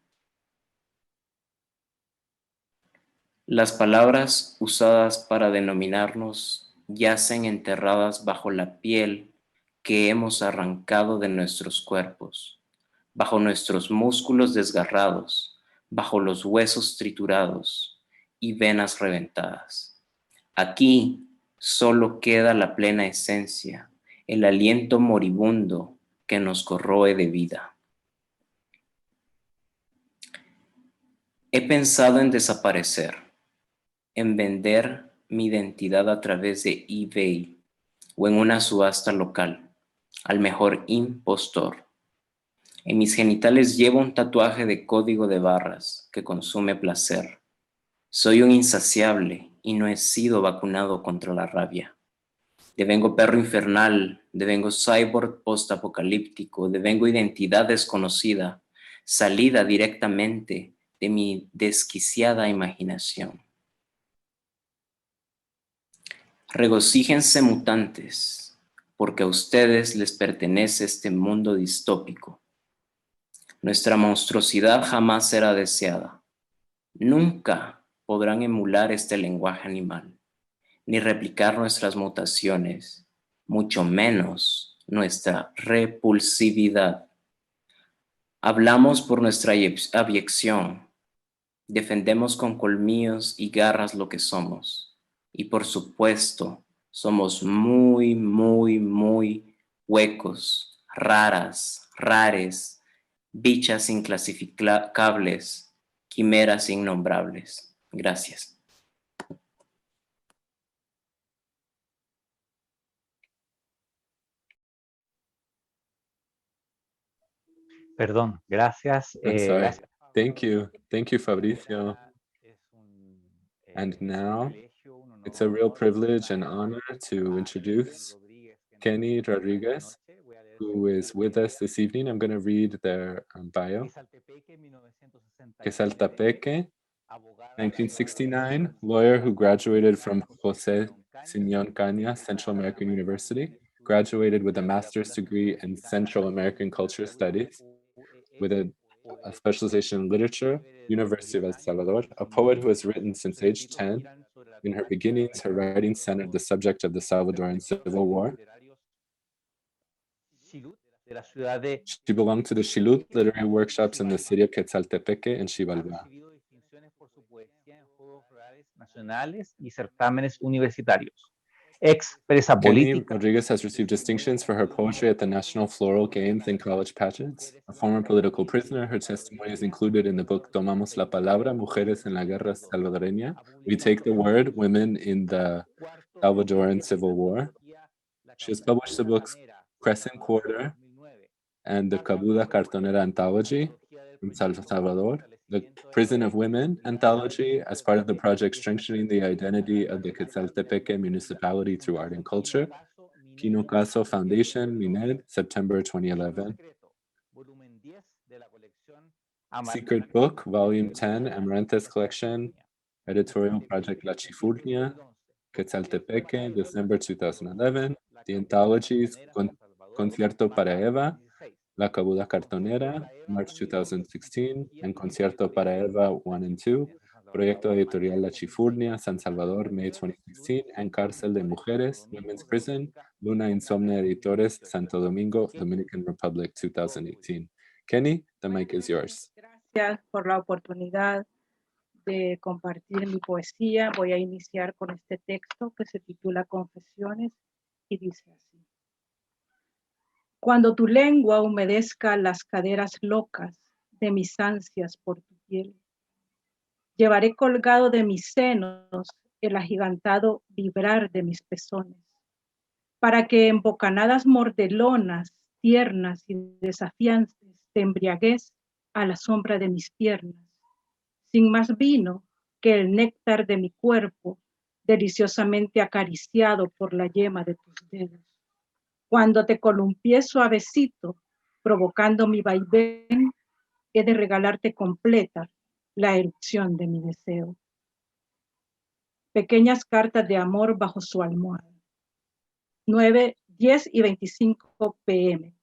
Las palabras usadas para denominarnos yacen enterradas bajo la piel que hemos arrancado de nuestros cuerpos, bajo nuestros músculos desgarrados, bajo los huesos triturados y venas reventadas. Aquí solo queda la plena esencia, el aliento moribundo que nos corroe de vida. He pensado en desaparecer, en vender mi identidad a través de eBay o en una subasta local, al mejor impostor. En mis genitales llevo un tatuaje de código de barras que consume placer. Soy un insaciable y no he sido vacunado contra la rabia. Devengo perro infernal, devengo cyborg postapocalíptico, devengo identidad desconocida, salida directamente de mi desquiciada imaginación. Regocíjense mutantes, porque a ustedes les pertenece este mundo distópico. Nuestra monstruosidad jamás será deseada. Nunca podrán emular este lenguaje animal, ni replicar nuestras mutaciones, mucho menos nuestra repulsividad. Hablamos por nuestra abyección, defendemos con colmillos y garras lo que somos. Y por supuesto, somos muy, muy, muy huecos, raras, rares, bichas inclasificables, quimeras innombrables. Gracias. Perdón, gracias. I'm sorry. Thank you. Thank you, Fabrizio. And now it's a real privilege and honor to introduce Kenny Rodríguez, who is with us this evening. I'm going to read their bio. Quesaltepeque, 1969, lawyer who graduated from José Siñón Cañas Central American University, graduated with a master's degree in Central American Culture Studies, with a specialization in literature, University of El Salvador, a poet who has written since age 10. In her beginnings, her writing centered the subject of the Salvadoran Civil War. She belonged to the Xilut literary workshops in the city of Quetzaltepeque and Xibalbá. Kenny Rodríguez has received distinctions for her poetry at the National Floral Games and college pageants. A former political prisoner, her testimony is included in the book Tomamos la Palabra, Mujeres en la Guerra Salvadoreña. We Take the Word, Women in the Salvadoran Civil War. She has published the books Crescent Quarter and the Cabuda Cartonera Anthology from Salvador, the Prison of Women Anthology as part of the project Strengthening the Identity of the Quetzaltepeque Municipality Through Art and Culture, Kino Caso Foundation, MINED, September 2011. Secret Book, Volume 10, Amarantes Collection, Editorial Project La Chifurnia, Quetzaltepeque, December 2011. The anthologies, Concierto para Eva, La Cabuda Cartonera, March 2016, and Concierto para Eva 1 and 2, Proyecto Editorial La Chifurnia, San Salvador, May 2016, and Cárcel de Mujeres, Women's Prison, Luna Insomnia Editores, Santo Domingo, Dominican Republic, 2018. Kenny, the mic is yours. Gracias por la oportunidad de compartir mi poesía. Voy a iniciar con este texto que se titula Confesiones y dice así. Cuando tu lengua humedezca las caderas locas de mis ansias por tu piel, llevaré colgado de mis senos el agigantado vibrar de mis pezones, para que en bocanadas mordelonas, tiernas y desafiantes te embriagues a la sombra de mis piernas, sin más vino que el néctar de mi cuerpo, deliciosamente acariciado por la yema de tus dedos. Cuando te columpié suavecito, provocando mi vaivén, he de regalarte completa la erupción de mi deseo. Pequeñas cartas de amor bajo su almohada. 9, 10 y 25 p.m.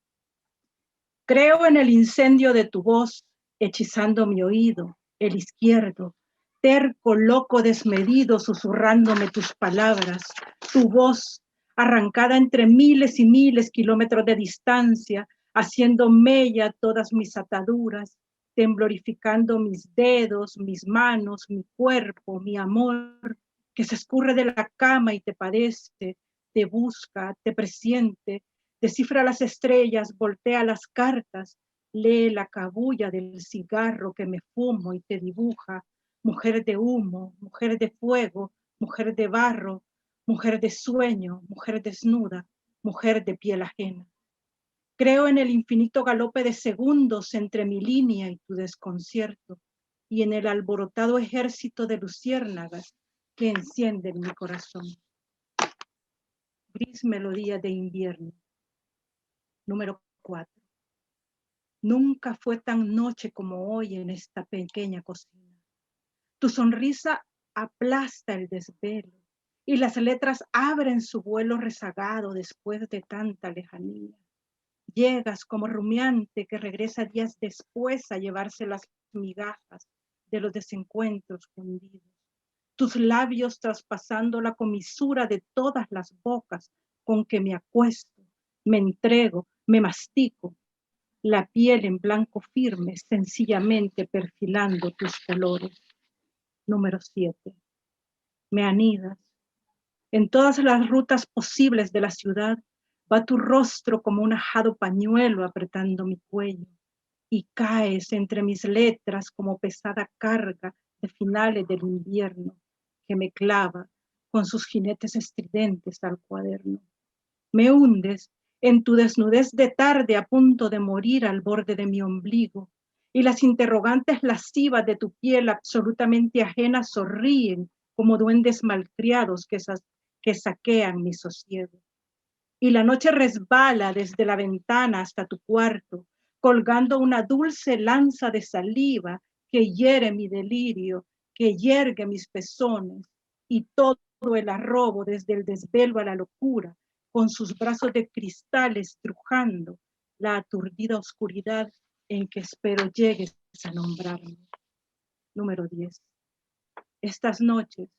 Creo en el incendio de tu voz, hechizando mi oído, el izquierdo, terco, loco, desmedido, susurrándome tus palabras, tu voz, arrancada entre miles y miles kilómetros de distancia, haciendo mella todas mis ataduras, temblorificando mis dedos, mis manos, mi cuerpo, mi amor, que se escurre de la cama y te padece, te busca, te presiente, descifra las estrellas, voltea las cartas, lee la cabulla del cigarro que me fumo y te dibuja, mujer de humo, mujer de fuego, mujer de barro, mujer de sueño, mujer desnuda, mujer de piel ajena. Creo en el infinito galope de segundos entre mi línea y tu desconcierto, y en el alborotado ejército de luciérnagas que encienden mi corazón. Gris melodía de invierno. Número 4. Nunca fue tan noche como hoy en esta pequeña cocina. Tu sonrisa aplasta el desvelo y las letras abren su vuelo rezagado después de tanta lejanía. Llegas como rumiante que regresa días después a llevarse las migajas de los desencuentros fundidos. Tus labios traspasando la comisura de todas las bocas con que me acuesto, me entrego, me mastico, la piel en blanco firme, sencillamente perfilando tus colores. Número 7. Me anidas, En todas las rutas posibles de la ciudad va tu rostro como un ajado pañuelo apretando mi cuello y caes entre mis letras como pesada carga de finales del invierno que me clava con sus jinetes estridentes al cuaderno. Me hundes en tu desnudez de tarde a punto de morir al borde de mi ombligo y las interrogantes lascivas de tu piel absolutamente ajena sonríen como duendes malcriados que saquean mi sosiego. Y la noche resbala desde la ventana hasta tu cuarto, colgando una dulce lanza de saliva que hiere mi delirio, que yergue mis pezones, y todo el arrobo desde el desvelo a la locura, con sus brazos de cristal estrujando la aturdida oscuridad en que espero llegues a nombrarme. Número 10. Estas noches,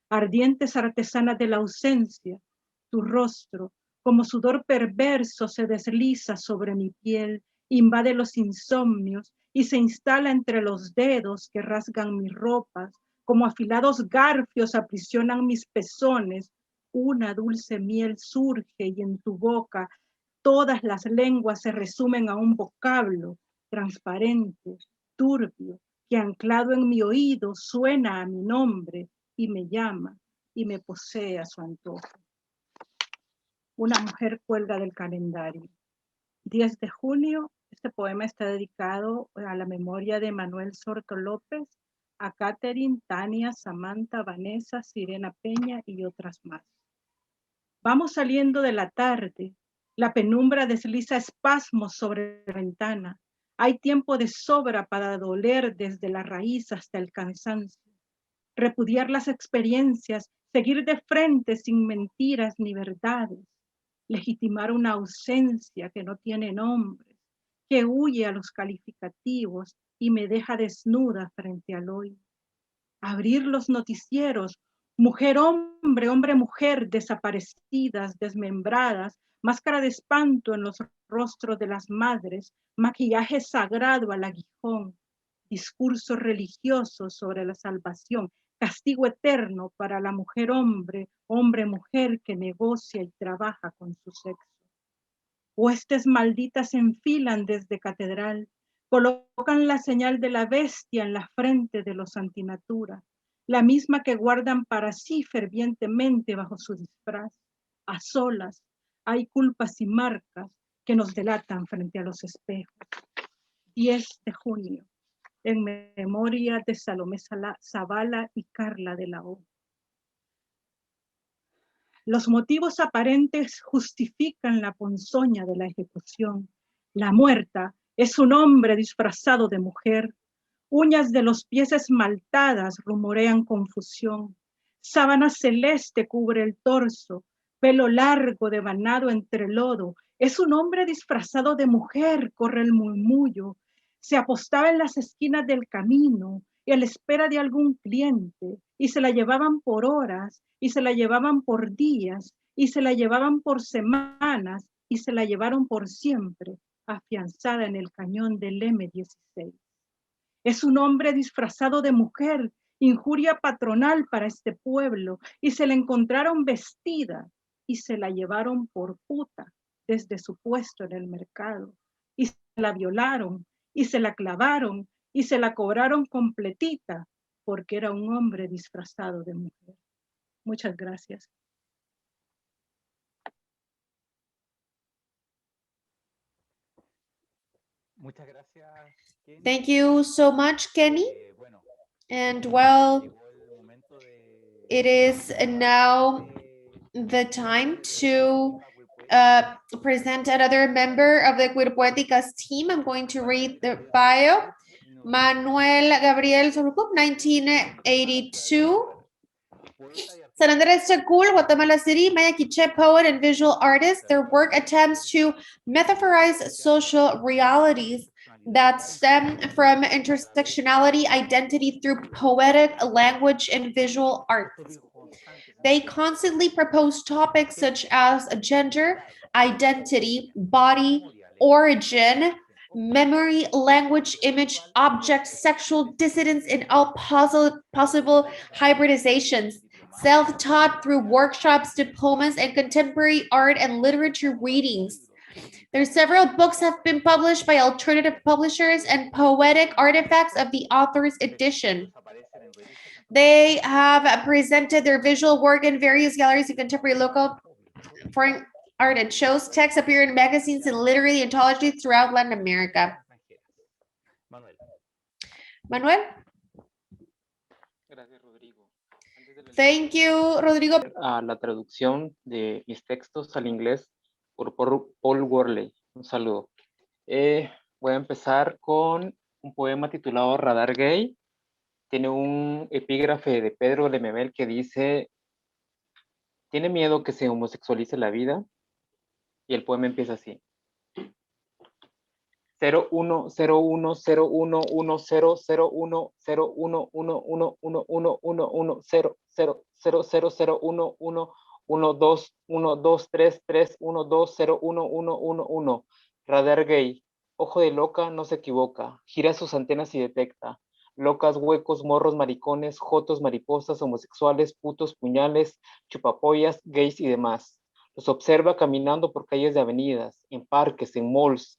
ardientes artesanas de la ausencia, tu rostro, como sudor perverso, se desliza sobre mi piel, invade los insomnios y se instala entre los dedos que rasgan mis ropas, como afilados garfios aprisionan mis pezones. Una dulce miel surge y en tu boca todas las lenguas se resumen a un vocablo transparente, turbio, que anclado en mi oído suena a mi nombre y me llama y me posee a su antojo. Una mujer cuelga del calendario. 10 de junio, este poema está dedicado a la memoria de Manuel Tzoc López, a Catherine, Tania, Samantha, Vanessa, Sirena Peña y otras más. Vamos saliendo de la tarde, la penumbra desliza espasmos sobre la ventana. Hay tiempo de sobra para doler desde la raíz hasta el cansancio. Repudiar las experiencias, seguir de frente sin mentiras ni verdades. Legitimar una ausencia que no tiene nombre, que huye a los calificativos y me deja desnuda frente al hoy. Abrir los noticieros, mujer, hombre, hombre, mujer, desaparecidas, desmembradas, máscara de espanto en los rostros de las madres, maquillaje sagrado al aguijón, discurso religioso sobre la salvación, castigo eterno para la mujer, hombre, hombre, mujer que negocia y trabaja con su sexo. Huestes malditas se enfilan desde catedral, colocan la señal de la bestia en la frente de los antinatura, la misma que guardan para sí fervientemente bajo su disfraz. A solas hay culpas y marcas que nos delatan frente a los espejos. 10 de junio, en memoria de Salomé Zavala y Carla de la O. Los motivos aparentes justifican la ponzoña de la ejecución. La muerta es un hombre disfrazado de mujer. Uñas de los pies esmaltadas rumorean confusión. Sábana celeste cubre el torso. Pelo largo devanado entre lodo. Es un hombre disfrazado de mujer, corre el murmullo. Se apostaba en las esquinas del camino y a la espera de algún cliente, y se la llevaban por horas, y se la llevaban por días, y se la llevaban por semanas, y se la llevaron por siempre, afianzada en el cañón del M16. Es un hombre disfrazado de mujer, injuria patronal para este pueblo, y se la encontraron vestida, y se la llevaron por puta desde su puesto en el mercado, y se la violaron, y se la clavaron, y se la cobraron completita, porque era un hombre disfrazado de mujer. Muchas gracias. Muchas gracias, Kenny. Thank you so much, Kenny. And well, it is now the time to present another member of the Cuirpoétikas team. I'm going to read the bio. Manuel Gabriel Sorucup, 1982. San Andres Chacul, Guatemala City, Maya Quiche, poet and visual artist. Their work attempts to metaphorize social realities that stem from intersectionality, identity through poetic language and visual arts. They constantly propose topics such as gender, identity, body, origin, memory, language, image, object, sexual dissidence, and all possible hybridizations. self-taught through workshops, diplomas, and contemporary art and literature readings. There's several books have been published by alternative publishers and poetic artifacts of the author's edition. They have presented their visual work in various galleries of contemporary, local, foreign art and shows. Texts appear in magazines and literary anthologies throughout Latin America. Manuel? Gracias, Rodrigo. Thank you, Rodrigo. A la traducción de mis textos al inglés por Paul Worley. Un saludo. Voy a empezar con un poema titulado Radar Gay. Tiene un epígrafe de Pedro Lemebel que dice: ¿tiene miedo que se homosexualice la vida? Y el poema empieza así. 010101110011111112123312011111. Radar gay, ojo de loca, no se equivoca, gira sus antenas y detecta. Locas, huecos, morros, maricones, jotos, mariposas, homosexuales, putos, puñales, chupapollas, gays y demás. Los observa caminando por calles de avenidas, en parques, en malls,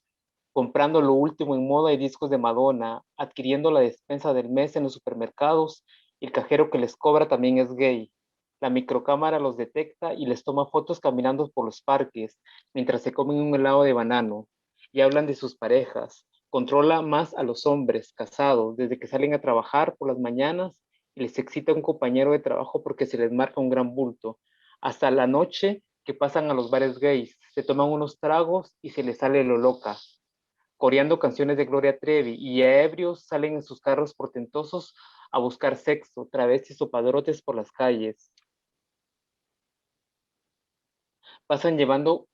comprando lo último en moda y discos de Madonna, adquiriendo la despensa del mes en los supermercados, y el cajero que les cobra también es gay. La microcámara los detecta y les toma fotos caminando por los parques, mientras se comen un helado de banano, y hablan de sus parejas. Controla más a los hombres casados desde que salen a trabajar por las mañanas y les excita un compañero de trabajo porque se les marca un gran bulto, hasta la noche que pasan a los bares gays, se toman unos tragos y se les sale lo loca, coreando canciones de Gloria Trevi, y ebrios salen en sus carros portentosos a buscar sexo, travestis o padrotes por las calles. Pasan llevando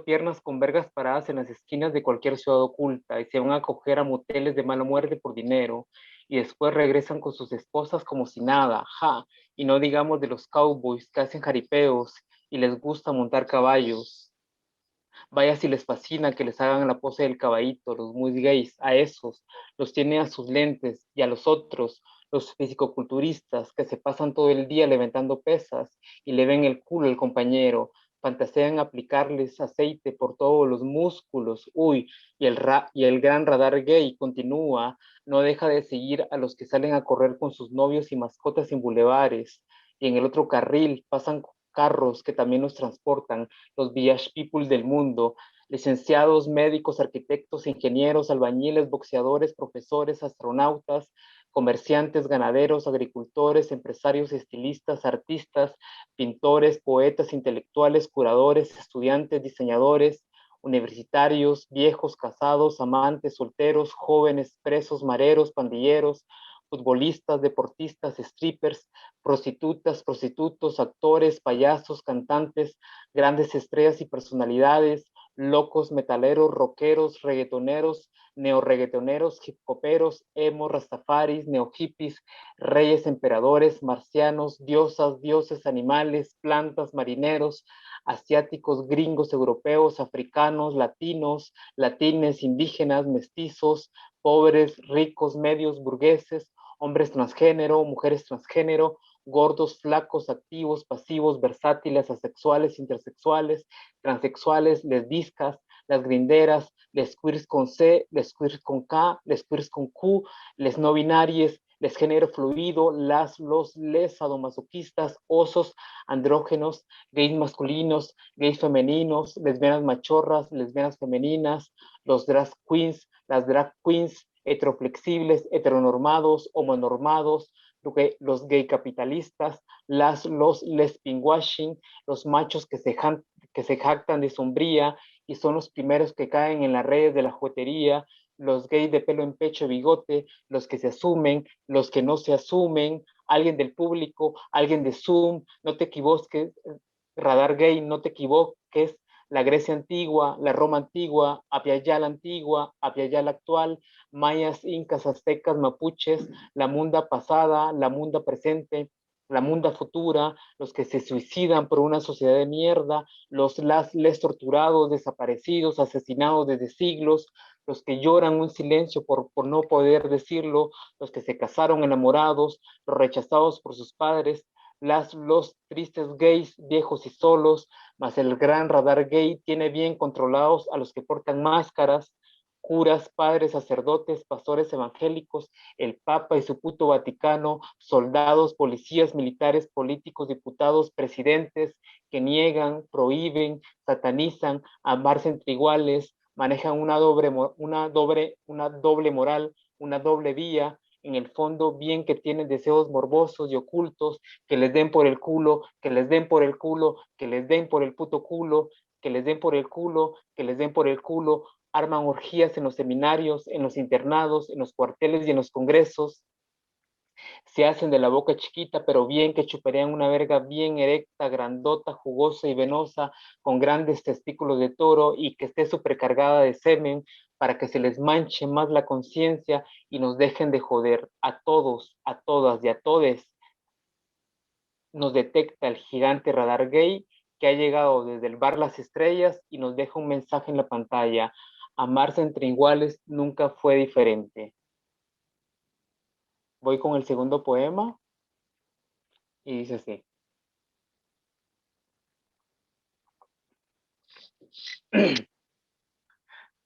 piernas con vergas paradas en las esquinas de cualquier ciudad oculta y se van a coger a moteles de mala muerte por dinero, y después regresan con sus esposas como si nada, y no digamos de los cowboys que hacen jaripeos y les gusta montar caballos. Vaya si les fascina que les hagan la pose del caballito, los muy gays, a esos los tiene a sus lentes, y a los otros, los fisicoculturistas que se pasan todo el día levantando pesas y le ven el culo al compañero, fantasean aplicarles aceite por todos los músculos, y el gran radar gay continúa, no deja de seguir a los que salen a correr con sus novios y mascotas en bulevares, y en el otro carril pasan carros que también nos transportan, los village people del mundo, licenciados, médicos, arquitectos, ingenieros, albañiles, boxeadores, profesores, astronautas, comerciantes, ganaderos, agricultores, empresarios, estilistas, artistas, pintores, poetas, intelectuales, curadores, estudiantes, diseñadores, universitarios, viejos, casados, amantes, solteros, jóvenes, presos, mareros, pandilleros, futbolistas, deportistas, strippers, prostitutas, prostitutos, actores, payasos, cantantes, grandes estrellas y personalidades, locos, metaleros, rockeros, reggaetoneros, neorreggaetoneros, hip hoperos, emo, rastafaris, neohippies, reyes, emperadores, marcianos, diosas, dioses, animales, plantas, marineros, asiáticos, gringos, europeos, africanos, latinos, latines, indígenas, mestizos, pobres, ricos, medios, burgueses, hombres transgénero, mujeres transgénero, gordos, flacos, activos, pasivos, versátiles, asexuales, intersexuales, transexuales, lesbiscas, las grinderas, les queers con C, les queers con K, les queers con Q, les no binarias, les género fluido, les sadomasoquistas, osos, andrógenos, gays masculinos, gays femeninos, lesbianas machorras, lesbianas femeninas, los drag queens, las drag queens, heteroflexibles, heteronormados, homonormados, los gay capitalistas, los lesbianwashing, los machos que se jactan de sombría y son los primeros que caen en las redes de la juguetería, los gays de pelo en pecho, bigote, los que se asumen, los que no se asumen, alguien del público, alguien de Zoom, no te equivoques, radar gay, no te equivoques, la Grecia antigua, la Roma antigua, Apia la antigua, Apia la actual, mayas, incas, aztecas, mapuches, la munda pasada, la munda presente, la munda futura, los que se suicidan por una sociedad de mierda, les torturados, desaparecidos, asesinados desde siglos, los que lloran un silencio por no poder decirlo, los que se casaron enamorados, los rechazados por sus padres, los tristes gays, viejos y solos, mas el gran radar gay tiene bien controlados a los que portan máscaras, curas, padres, sacerdotes, pastores evangélicos, el Papa y su puto Vaticano, soldados, policías, militares, políticos, diputados, presidentes, que niegan, prohíben, satanizan, amarse entre iguales, manejan una doble moral, una doble vía, en el fondo bien que tienen deseos morbosos y ocultos, que les den por el culo, que les den por el culo, que les den por el puto culo, que les den por el culo, que les den por el culo, arman orgías en los seminarios, en los internados, en los cuarteles y en los congresos, se hacen de la boca chiquita, pero bien que chuparían una verga bien erecta, grandota, jugosa y venosa, con grandes testículos de toro y que esté supercargada de semen para que se les manche más la conciencia y nos dejen de joder a todos, a todas y a todes. Nos detecta el gigante radar gay que ha llegado desde el bar Las Estrellas y nos deja un mensaje en la pantalla. Amarse entre iguales nunca fue diferente. Voy con el segundo poema y dice así.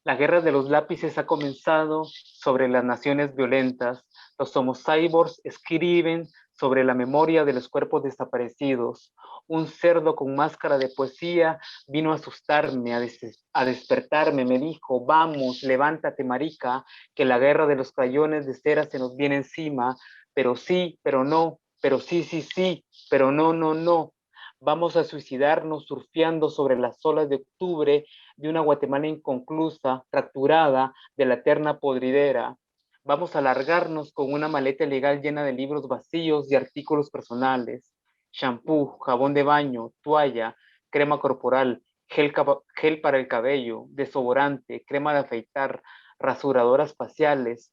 La guerra de los lápices ha comenzado sobre las naciones violentas. Los homocyborgs escriben sobre la memoria de los cuerpos desaparecidos. Un cerdo con máscara de poesía vino a asustarme, a despertarme. Me dijo, vamos, levántate, marica, que la guerra de los crayones de cera se nos viene encima. Pero sí, pero no, pero sí, sí, sí, pero no, no, no. Vamos a suicidarnos surfeando sobre las olas de octubre de una Guatemala inconclusa, fracturada de la eterna podridera. Vamos a largarnos con una maleta legal llena de libros vacíos y artículos personales, shampoo, jabón de baño, toalla, crema corporal, gel para el cabello, desodorante, crema de afeitar, rasuradoras faciales,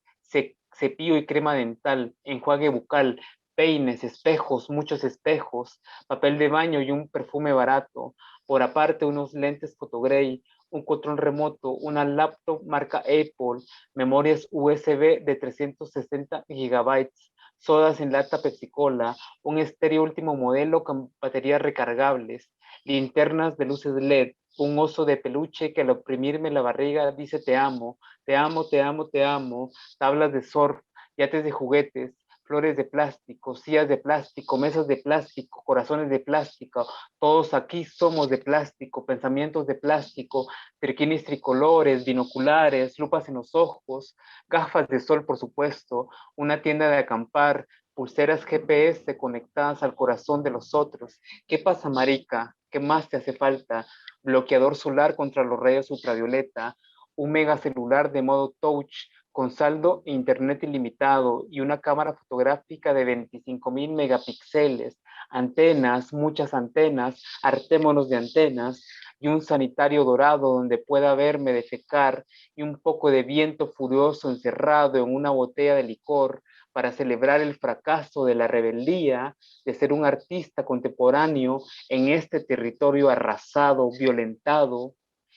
cepillo y crema dental, enjuague bucal, peines, espejos, muchos espejos, papel de baño y un perfume barato. Por aparte, unos lentes photogray, un control remoto, una laptop marca Apple, memorias USB de 360 gigabytes, sodas en lata Pepsi-Cola, un estéreo último modelo con baterías recargables, linternas de luces LED, un oso de peluche que al oprimirme la barriga dice te amo, te amo, te amo, te amo, tablas de surf, yates de juguetes, flores de plástico, sillas de plástico, mesas de plástico, corazones de plástico, todos aquí somos de plástico, pensamientos de plástico, triquinis tricolores, binoculares, lupas en los ojos, gafas de sol, por supuesto, una tienda de acampar, pulseras GPS conectadas al corazón de los otros. ¿Qué pasa, marica? ¿Qué más te hace falta? Bloqueador solar contra los rayos ultravioleta, un megacelular de modo touch, con saldo e internet ilimitado y una cámara fotográfica de 25,000 megapíxeles, antenas, muchas antenas, hartémonos de antenas, y un sanitario dorado donde pueda verme defecar y un poco de viento furioso encerrado en una botella de licor para celebrar el fracaso de la rebeldía de ser un artista contemporáneo en este territorio arrasado, violentado,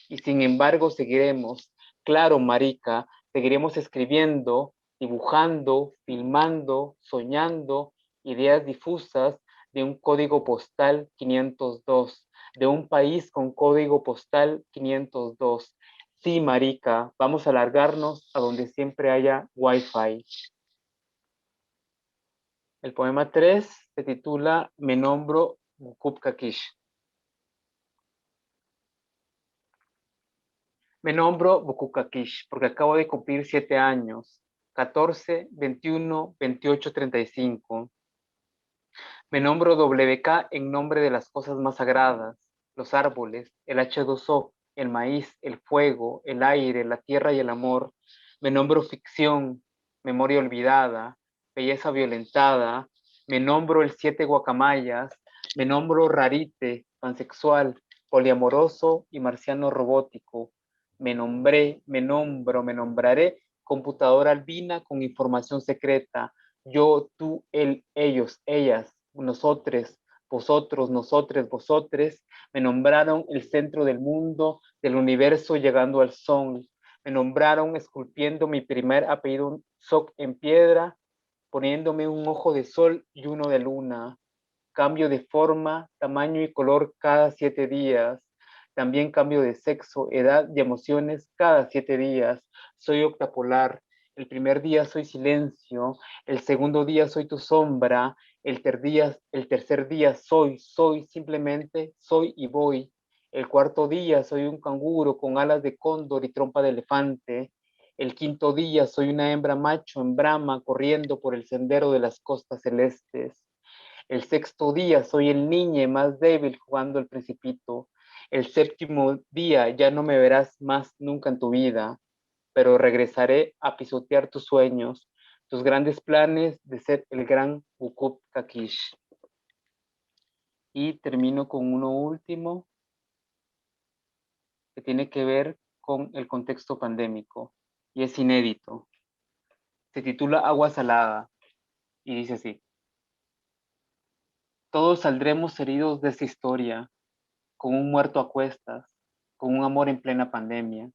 y sin embargo seguiremos, claro, marica, seguiremos escribiendo, dibujando, filmando, soñando, ideas difusas de un código postal 502, de un país con código postal 502. Sí, marica, vamos a largarnos a donde siempre haya Wi-Fi. El poema 3 se titula Me nombro Bukupkakish. Me nombro Bukupkakish porque acabo de cumplir 7 años, 14, 21, 28, 35. Me nombro WK en nombre de las cosas más sagradas, los árboles, el H2O, el maíz, el fuego, el aire, la tierra y el amor. Me nombro ficción, memoria olvidada, belleza violentada. Me nombro el 7 guacamayas. Me nombro rarite, pansexual, poliamoroso y marciano robótico. Me nombré, me nombro, me nombraré computadora albina con información secreta. Yo, tú, él, ellos, ellas, nosotros, vosotros, nosotres, vosotres, me nombraron el centro del mundo, del universo llegando al sol. Me nombraron esculpiendo mi primer apellido Tzoc en piedra, poniéndome un ojo de sol y uno de luna. Cambio de forma, tamaño y color cada 7 días. También cambio de sexo, edad y emociones cada 7 días. Soy octapolar. El primer día soy silencio. El segundo día soy tu sombra. El tercer día soy simplemente soy y voy. El cuarto día soy un canguro con alas de cóndor y trompa de elefante. El quinto día soy una hembra macho en brama corriendo por el sendero de las costas celestes. El sexto día soy el niño más débil jugando el principito. El séptimo día ya no me verás más nunca en tu vida, pero regresaré a pisotear tus sueños, tus grandes planes de ser el gran Ukop Kakish. Y termino con uno último que tiene que ver con el contexto pandémico y es inédito. Se titula Agua Salada y dice así: todos saldremos heridos de esta historia, con un muerto a cuestas, con un amor en plena pandemia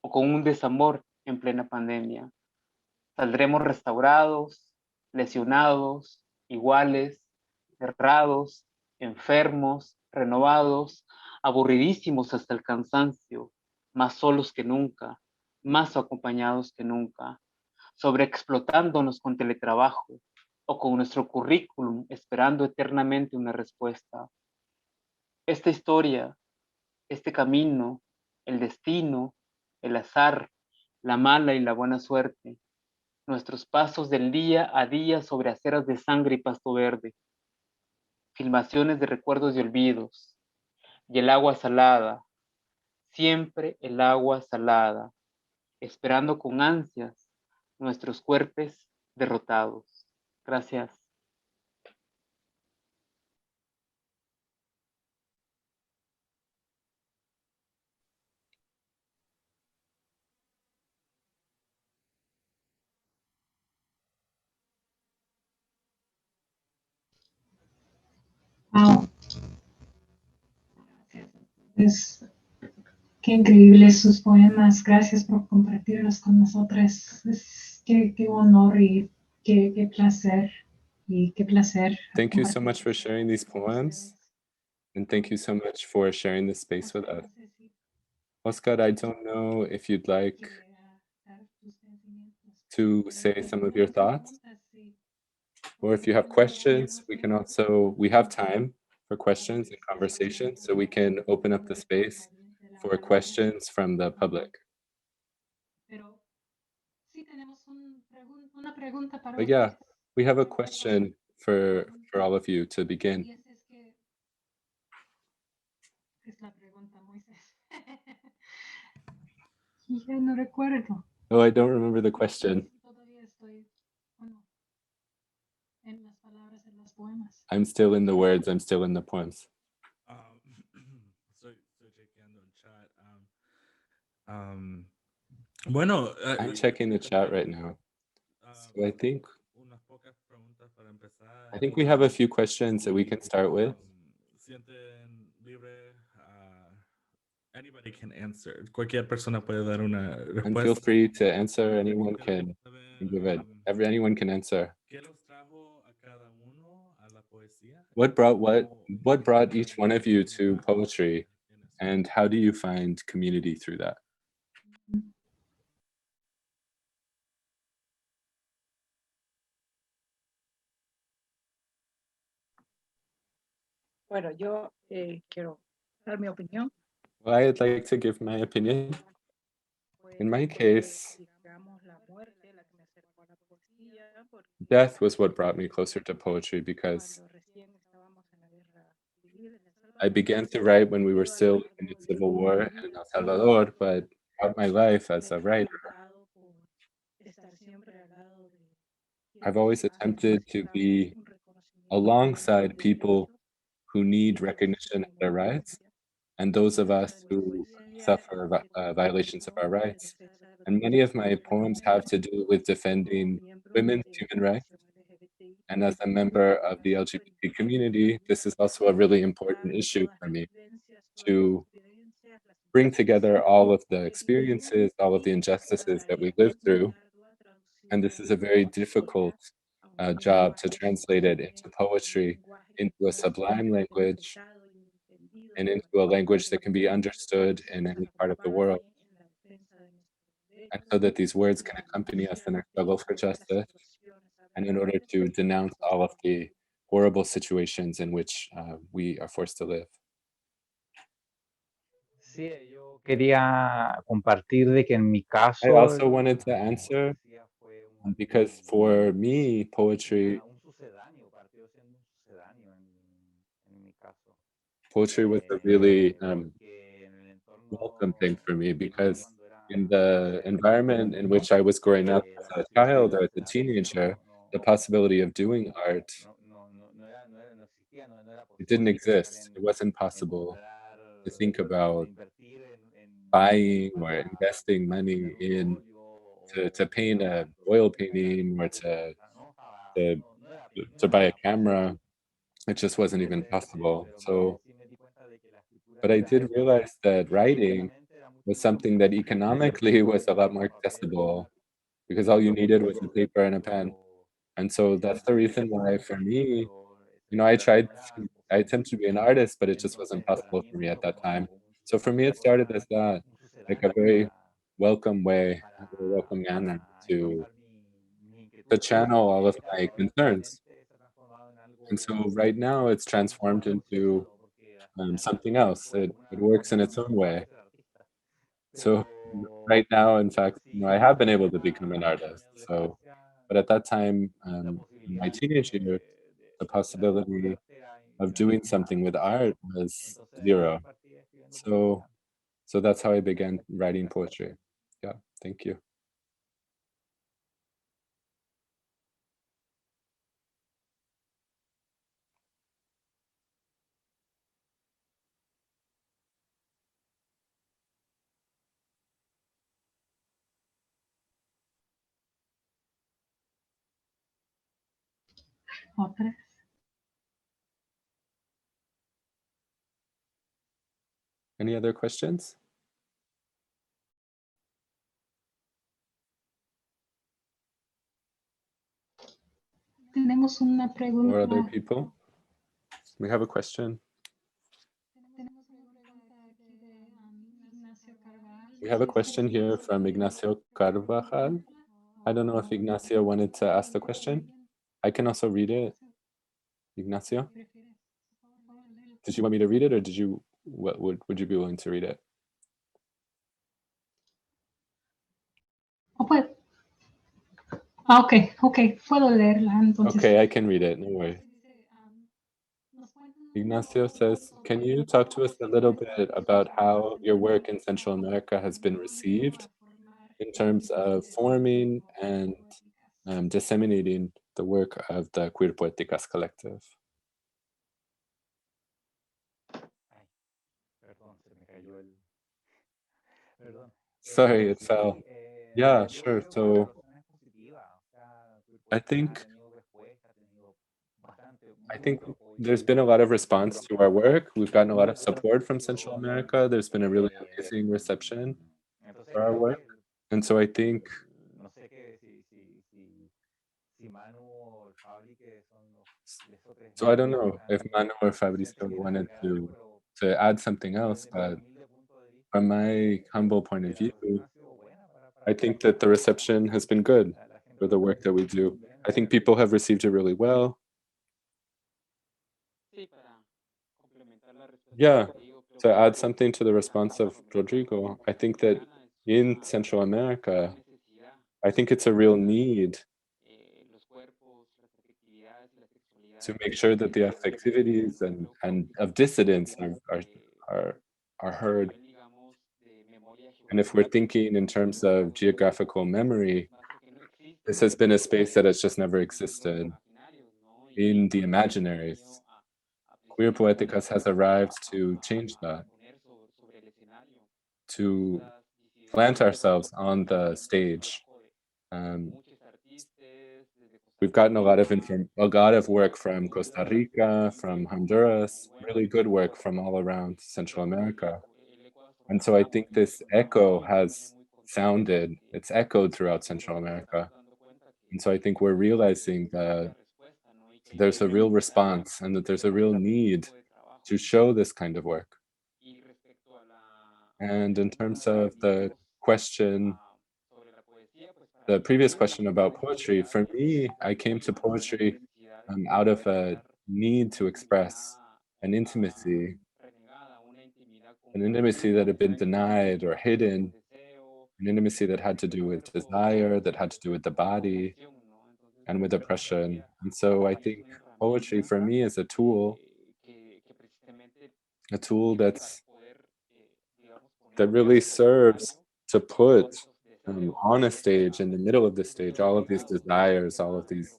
o con un desamor en plena pandemia. Saldremos restaurados, lesionados, iguales, cerrados, enfermos, renovados, aburridísimos hasta el cansancio, más solos que nunca, más acompañados que nunca, sobreexplotándonos con teletrabajo o con nuestro currículum esperando eternamente una respuesta. Esta historia, este camino, el destino, el azar, la mala y la buena suerte, nuestros pasos del día a día sobre aceras de sangre y pasto verde, filmaciones de recuerdos y olvidos, y el agua salada, siempre el agua salada, esperando con ansias nuestros cuerpos derrotados. Gracias. Wow. Qué increíbles sus poemas. Gracias por compartirlos con nosotros. Qué honor y qué placer. Y qué placer. Thank you so much for sharing these poems. And thank you so much for sharing this space with us. Òscar, I don't know if you'd like to say some of your thoughts, or if you have questions, we have time for questions and conversation, so we can open up the space for questions from the public. But yeah, we have a question for all of you to begin. Ya no recuerdo. Oh, I don't remember the question. I'm still in the words, I'm still in the poems. Estoy chequeando el chat. Bueno, I'm checking the chat right now. So I think we have a few questions that we can start with. Sienten libre. Anybody can answer. Cualquier persona puede dar una respuesta. And feel free to answer. Anyone can give it. Anyone can answer. ¿Qué los trajo a cada uno a la poesía? What brought each one of you to poetry, and how do you find community through that? Bueno, yo quiero dar mi opinión. Well, I'd like to give my opinion. In my case, death was what brought me closer to poetry, because I began to write when we were still in the Civil War in El Salvador, but throughout my life as a writer, I've always attempted to be alongside people who need recognition of their rights, and those of us who suffer violations of our rights. And many of my poems have to do with defending women's human rights. And as a member of the LGBT community, this is also a really important issue for me, to bring together all of the experiences, all of the injustices that we live through. And this is a very difficult job to translate it into poetry into a sublime language and into a language that can be understood in any part of the world. And so that these words can accompany us in our struggle for justice and in order to denounce all of the horrible situations in which we are forced to live. Sí, yo quería compartir de que en mi caso. I also wanted to answer because for me, poetry was a really welcome thing for me, because in the environment in which I was growing up as a child or as a teenager, the possibility of doing art, it didn't exist. It wasn't possible to think about buying or investing money in to paint a oil painting or to buy a camera. It just wasn't even possible. So, but I did realize that writing was something that economically was a lot more accessible, because all you needed was a paper and a pen. And so that's the reason why, for me, I attempted to be an artist, but it just wasn't possible for me at that time. So for me, it started as that, like a very welcome way, a very welcome manner to channel all of my concerns. And so right now it's transformed into something else. It works in its own way. So right now, in fact, I have been able to become an artist. So, but at that time, in my teenage years, the possibility of doing something with art was zero. So that's how I began writing poetry. Yeah, thank you. Otra. Any other questions? Tenemos una pregunta. Or other people? We have a question. We have a question here from Ignacio Carvajal. I don't know if Ignacio wanted to ask the question. I can also read it. Ignacio? Did you want me to read it, or would you be willing to read it? Okay, puedo leerla entonces. Okay, I can read it, no worries. Ignacio says, can you talk to us a little bit about how your work in Central America has been received in terms of forming and disseminating the work of the Cuirpoétikas collective? Sorry, it fell. Yeah, sure. So I think there's been a lot of response to our work. We've gotten a lot of support from Central America. There's been a really amazing reception for our work. And so I think I don't know if Manu or Fabrizio wanted to add something else, but from my humble point of view, I think that the reception has been good for the work that we do. I think people have received it really well. Yeah, to add something to the response of Rodrigo, I think that in Central America, I think it's a real need to make sure that the affectivities and of dissidents are heard. And if we're thinking in terms of geographical memory, this has been a space that has just never existed in the imaginaries. Cuirpoéticas has arrived to change that, to plant ourselves on the stage. We've gotten a lot of work from Costa Rica, from Honduras, really good work from all around Central America. And so I think this echo has sounded, it's echoed throughout Central America. And so I think we're realizing the there's a real response and that there's a real need to show this kind of work. And in terms of the question, the previous question about poetry, for me, I came to poetry out of a need to express an intimacy that had been denied or hidden, an intimacy that had to do with desire, that had to do with the body and with oppression. And so I think poetry for me is a tool that really serves to put on a stage, in the middle of the stage, all of these desires, all of these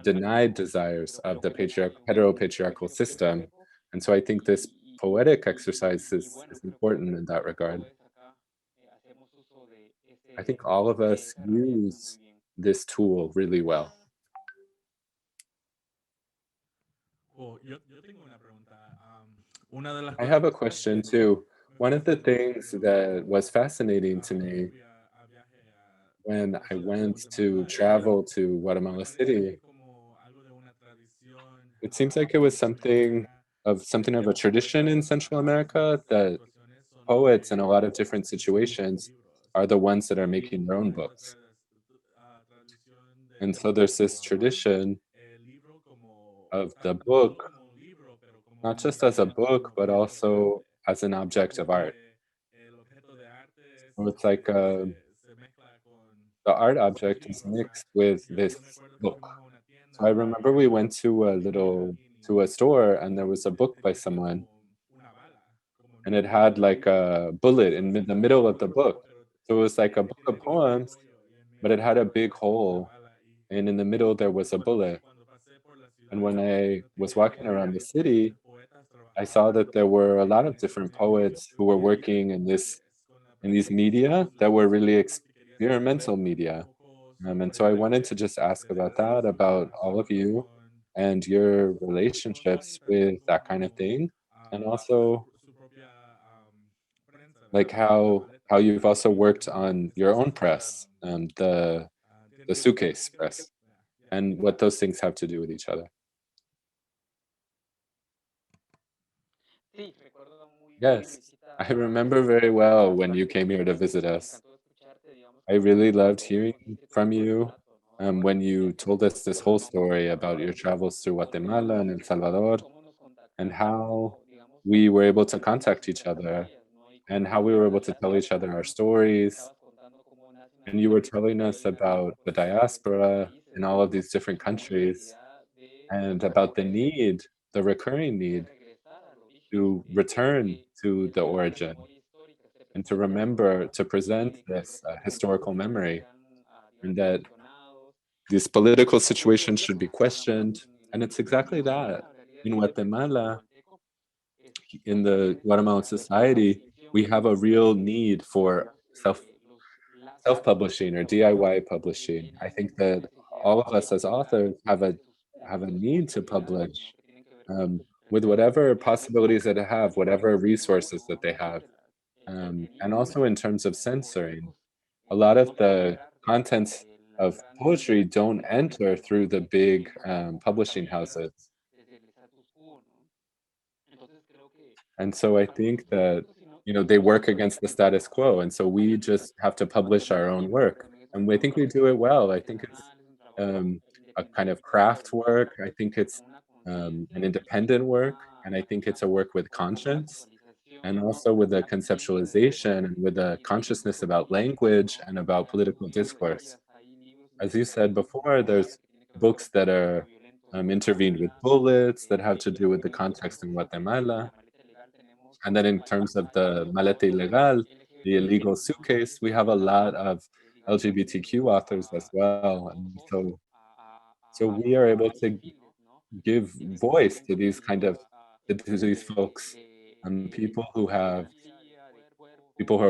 denied desires of the heteropatriarchal system. And so I think this poetic exercise is important in that regard. I think all of us use this tool really well. I have a question too. One of the things that was fascinating to me when I went to travel to Guatemala City, it seems like it was something of a tradition in Central America that poets in a lot of different situations are the ones that are making their own books. And so there's this tradition of the book, not just as a book, but also as an object of art. So it's like the art object is mixed with this book. So I remember we went to a store and there was a book by someone and it had like a bullet in the middle of the book. So it was like a book of poems, but it had a big hole and in the middle there was a bullet. And when I was walking around the city, I saw that there were a lot of different poets who were working in these media that were really experimental media. And so I wanted to just ask about that, about all of you and your relationships with that kind of thing. And also like how you've also worked on your own press, the suitcase press, and what those things have to do with each other. Yes, I remember very well when you came here to visit us. I really loved hearing from you when you told us this whole story about your travels through Guatemala and El Salvador and how we were able to contact each other and how we were able to tell each other our stories. And you were telling us about the diaspora in all of these different countries and about the need, the recurring need to return to the origin and to remember, to present this historical memory, and that these political situations should be questioned. And it's exactly that. In Guatemala, in the Guatemalan society, we have a real need for self-publishing or DIY publishing. I think that all of us as authors have a need to publish with whatever possibilities that they have, whatever resources that they have. And also in terms of censoring, a lot of the contents of poetry don't enter through the big publishing houses. And so I think that, they work against the status quo. And so we just have to publish our own work. And I think we do it well. I think it's a kind of craft work. I think it's an independent work. And I think it's a work with conscience and also with a conceptualization and with a consciousness about language and about political discourse. As you said before, there's books that are intervened with bullets that have to do with the context in Guatemala. And then in terms of the maleta ilegal, the illegal suitcase, we have a lot of LGBTQ authors as well. And so we are able to give voice to these to these folks, people who are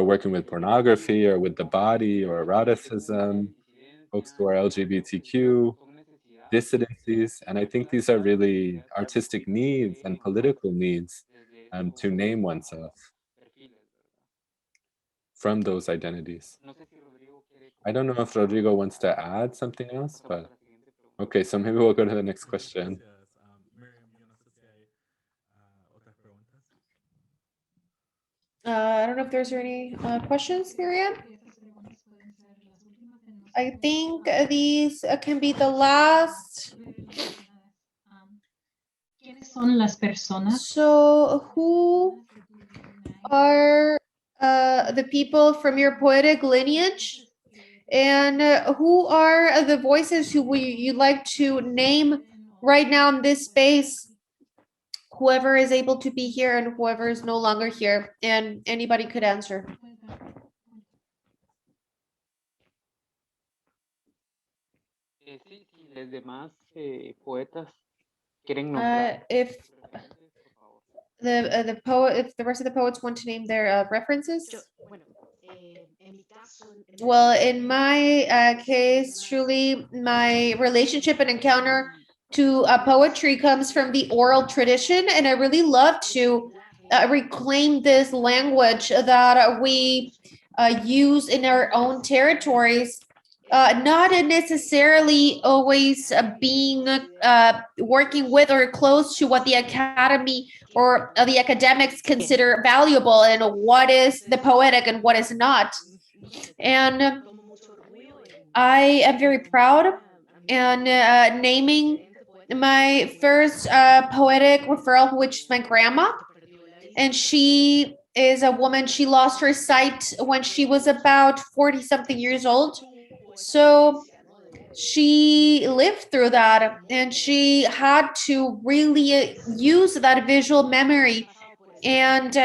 working with pornography or with the body or eroticism, folks who are LGBTQ, dissidencies, and I think these are really artistic needs and political needs to name oneself from those identities. I don't know if Rodrigo wants to add something else, but okay, so maybe we'll go to the next question. I don't know if there's any questions, Miriam. I think these can be the last. ¿Quiénes son las personas? So who are the people from your poetic lineage? And who are the voices who you'd like to name right now in this space? Whoever is able to be here and whoever is no longer here, and anybody could answer. Sí, sí, los demás poetas quieren nombrar. If the poet, if the rest of the poets want to name their references. Well, in my case, truly, my relationship and encounter to poetry comes from the oral tradition, and I really love to reclaim this language that we use in our own territories. Not necessarily always being working with or close to what the academy or the academics consider valuable and what is the poetic and what is not. And I am very proud and naming my first poetic referral, which is my grandma. And she is a woman, she lost her sight when she was about 40 something years old. So she lived through that and she had to really use that visual memory and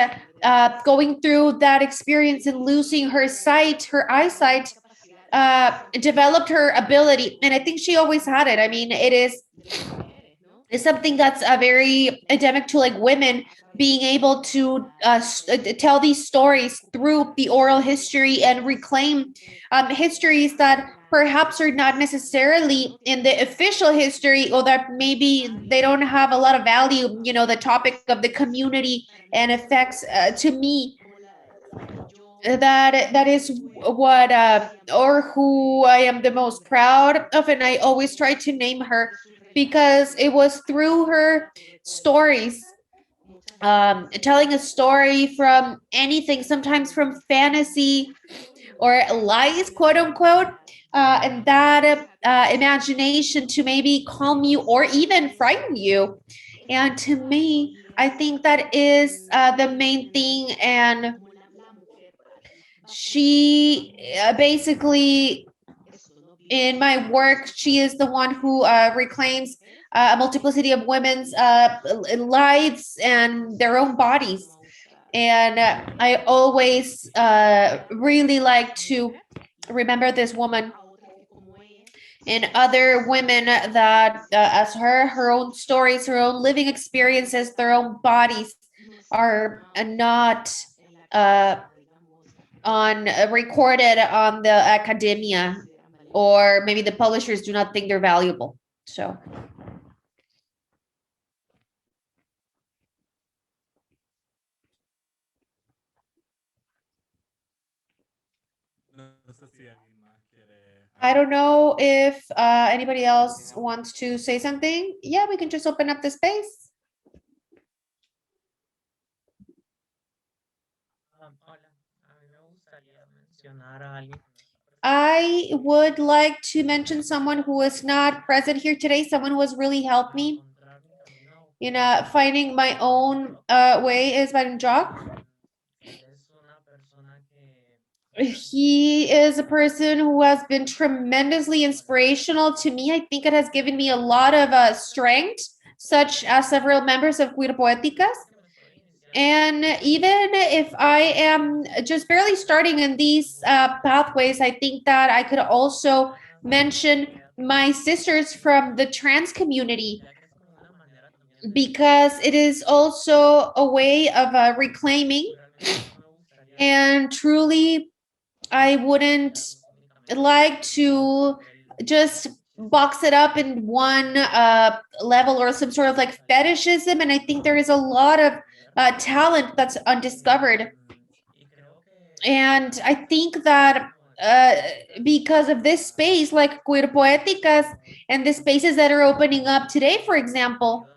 going through that experience and losing her sight, her eyesight, developed her ability. And I think she always had it. I mean, it's something that's very endemic to like women being able to tell these stories through the oral history and reclaim histories that perhaps are not necessarily in the official history or that maybe they don't have a lot of value. You know, the topic of the community and effects to me that is what or who I am the most proud of, and I always try to name her because it was through her stories, telling a story from anything, sometimes from fantasy or lies, quote unquote, and that imagination to maybe calm you or even frighten you. And to me, I think that is the main thing. And she basically, in my work, she is the one who reclaims a multiplicity of women's lives and their own bodies. And I always really like to remember this woman and other women that, as her own stories, her own living experiences, their own bodies are not on recorded on the academia, or maybe the publishers do not think they're valuable. So I don't know if anybody else wants to say something. Yeah, we can just open up the space. I would like to mention someone who is not present here today, someone who has really helped me in finding my own way, is Manuel Tzoc. He is a person who has been tremendously inspirational to me. I think it has given me a lot of strength, such as several members of Cuirpoétikas. And even if I am just barely starting in these pathways, I think that I could also mention my sisters from the trans community, because it is also a way of reclaiming. And truly, I wouldn't like to just box it up in one level or some sort of like fetishism. And I think there is a lot of talent that's undiscovered. And I think that because of this space, like Cuirpoéticas, and the spaces that are opening up today, for example,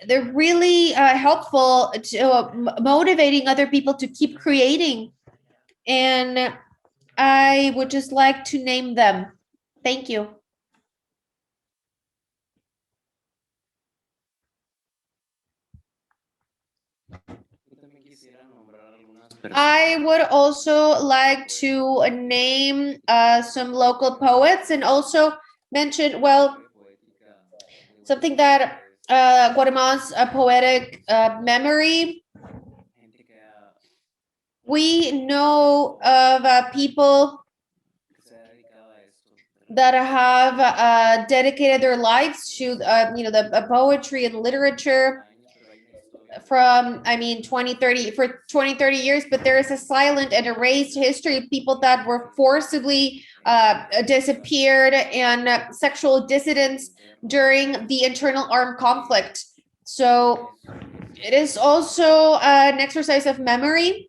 they're really helpful to motivating other people to keep creating. And I would just like to name them. Thank you. I would also like to name some local poets and also mention, well, something that Guatemala's poetic memory. We know of people that have dedicated their lives to, the poetry and literature from, 20, 30 years, but there is a silent and erased history of people that were forcibly disappeared and sexual dissidents during the internal armed conflict. So it is also an exercise of memory,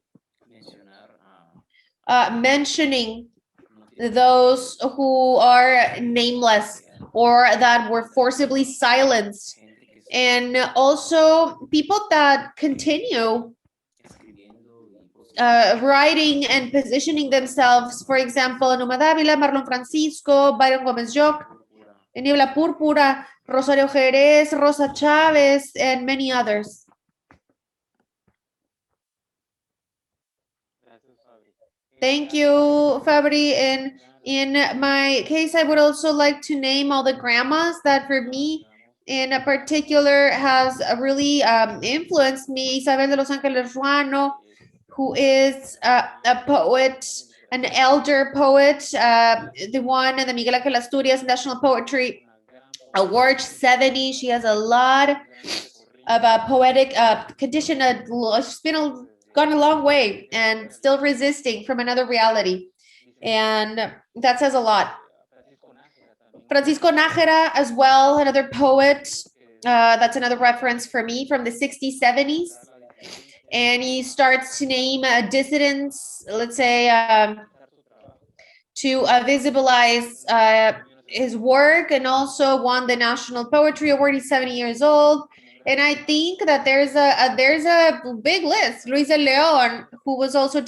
mentioning those who are nameless or that were forcibly silenced, and also people that continue writing and positioning themselves. For example, Numa Dávila, Marlon Francisco, Byron Gómez Joc, Niebla Púrpura, Rosario Jerez, Rosa Chávez, and many others. Thank you, Fabri. And in my case, I would also like to name all the grandmas that for me in particular has really influenced me. Isabel de los Ángeles Ruano, who is a poet, an elder poet, the one in the Miguel Ángel Asturias National Poetry Award 70. She has a lot of poetic condition. She's gone a long way and still resisting from another reality. And that says a lot. Francisco Nájera as well, another poet. That's another reference for me from the 60s, 70s. And he starts to name dissidents, let's say, to visibilize his work, and also won the National Poetry Award. He's 70 years old. And I think that there's a big list. Luis de Leon, who was also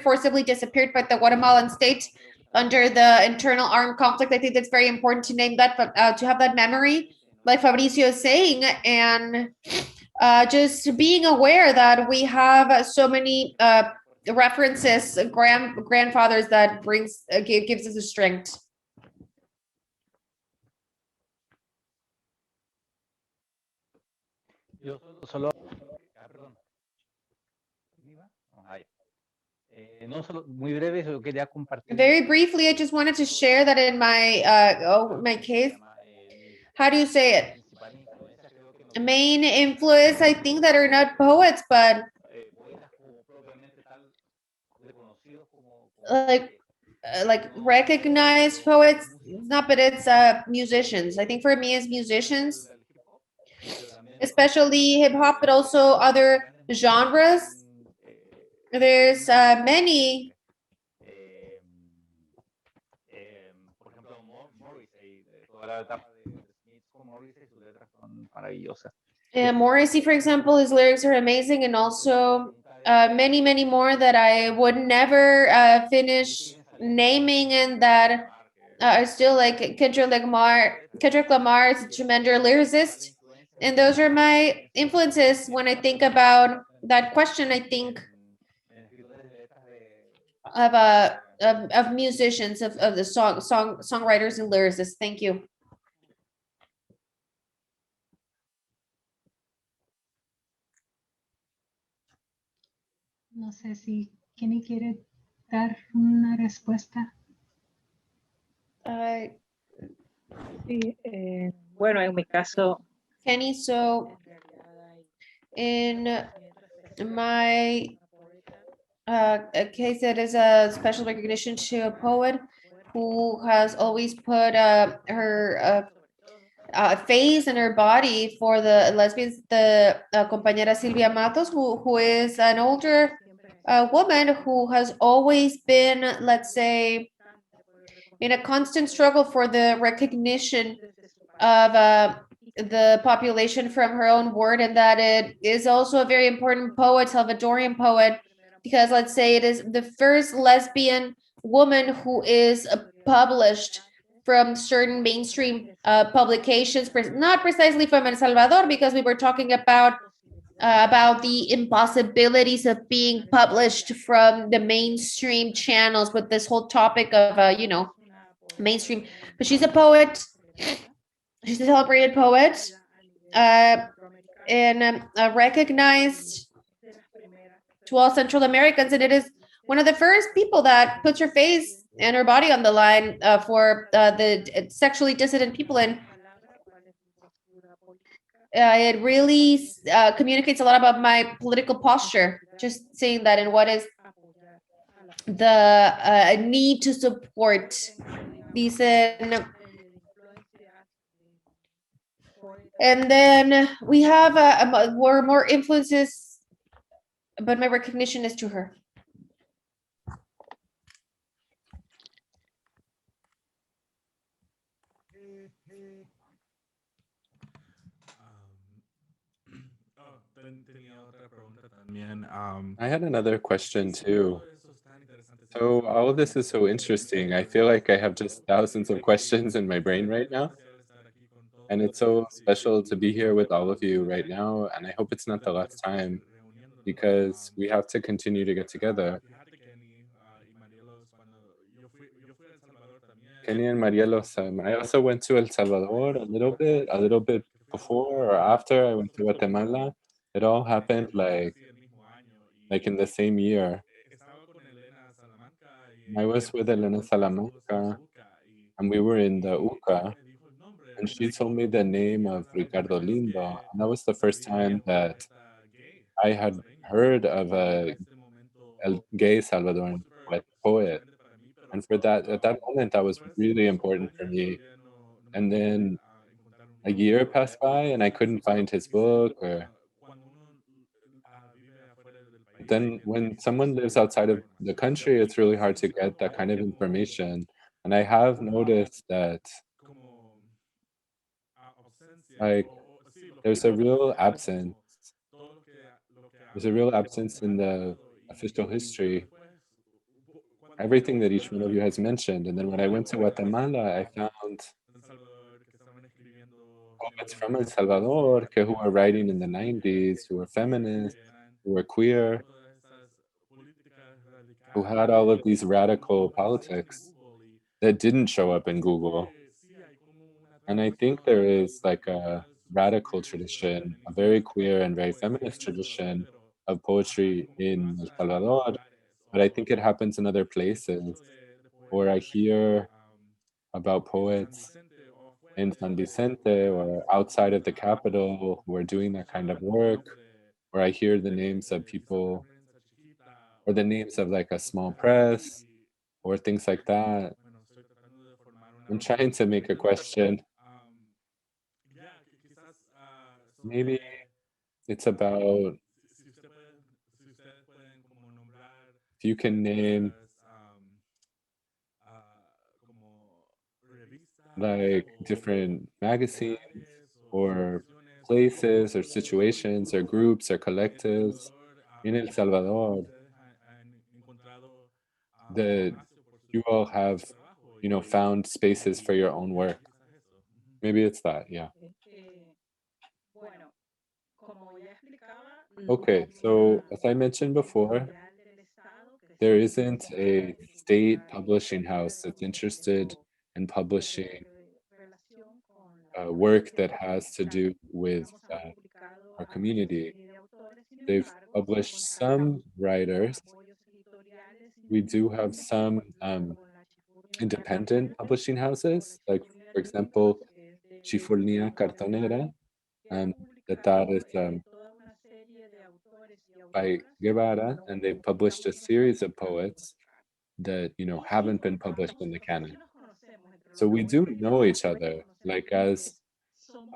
forcibly disappeared by the Guatemalan state under the internal armed conflict. I think that's very important to name that, to have that memory, like Fabrizio is saying, and just being aware that we have so many references, grandfathers that gives us a strength. Very briefly, I just wanted to share that in my case, how do you say it? Main influence, I think, that are not poets, but like recognized poets. Not, but it's musicians. I think for me, it's musicians, especially hip hop, but also other genres. There's many. Morrissey, for example, his lyrics are amazing, and also many more that I would never finish naming, and that are still like Kendrick Lamar. Kendrick Lamar is a tremendous lyricist, and those are my influences when I think about that question. I think of musicians, of the songwriters and lyricists. Thank you. No sé si Kenny quiere dar una respuesta. Sí, bueno, en mi caso. Kenny, so in my case, it is a special recognition to a poet who has always put her face and her body for the lesbians, the compañera Silvia Matos, who is an older woman who has always been, let's say, in a constant struggle for the recognition of the population from her own word, and that it is also a very important poet, Salvadorian poet, because let's say it is the first lesbian woman who is published from certain mainstream publications, not precisely from El Salvador, because we were talking about the impossibilities of being published from the mainstream channels with this whole topic of mainstream. But she's a poet. She's a celebrated poet, and recognized to all Central Americans, and it is one of the first people that puts her face and her body on the line for the sexually dissident people. And it really communicates a lot about my political posture, just saying that, and what is the need to support these. And then we have more influences, but my recognition is to her. I had another question too. So all of this is so interesting. I feel like I have just thousands of questions in my brain right now. And it's so special to be here with all of you right now. And I hope it's not the last time, because we have to continue to get together. Kenny and Marielos, I also went to El Salvador a little bit before or after I went to Guatemala. It all happened like in the same year. I was with Elena Salamanca, and we were in the UCA, and she told me the name of Ricardo Lindo, and that was the first time that I had heard of a gay Salvadoran poet. And for that, at that moment, that was really important for me. And then a year passed by, and I couldn't find his book. Or then, when someone lives outside of the country, it's really hard to get that kind of information. And I have noticed that, like, there's a real absence. There's a real absence in the official history, everything that each one of you has mentioned. And then when I went to Guatemala, I found poets from El Salvador who were writing in the 90s, who were feminists, who were queer, who had all of these radical politics that didn't show up in Google. And I think there is like a radical tradition, a very queer and very feminist tradition of poetry in El Salvador, but I think it happens in other places. Or I hear about poets in San Vicente or outside of the capital who are doing that kind of work, or I hear the names of people or the names of like a small press or things like that. I'm trying to make a question. Maybe it's about if you can name like different magazines or places or situations or groups or collectives in El Salvador that you all have, found spaces for your own work. Maybe it's that, yeah. Okay, so as I mentioned before, there isn't a state publishing house that's interested in publishing work that has to do with our community. They've published some writers. We do have some independent publishing houses, like, for example, Chifolnia Cartonera, and that is by Guevara, and they've published a series of poets that haven't been published in the canon. So we do know each other. Like, as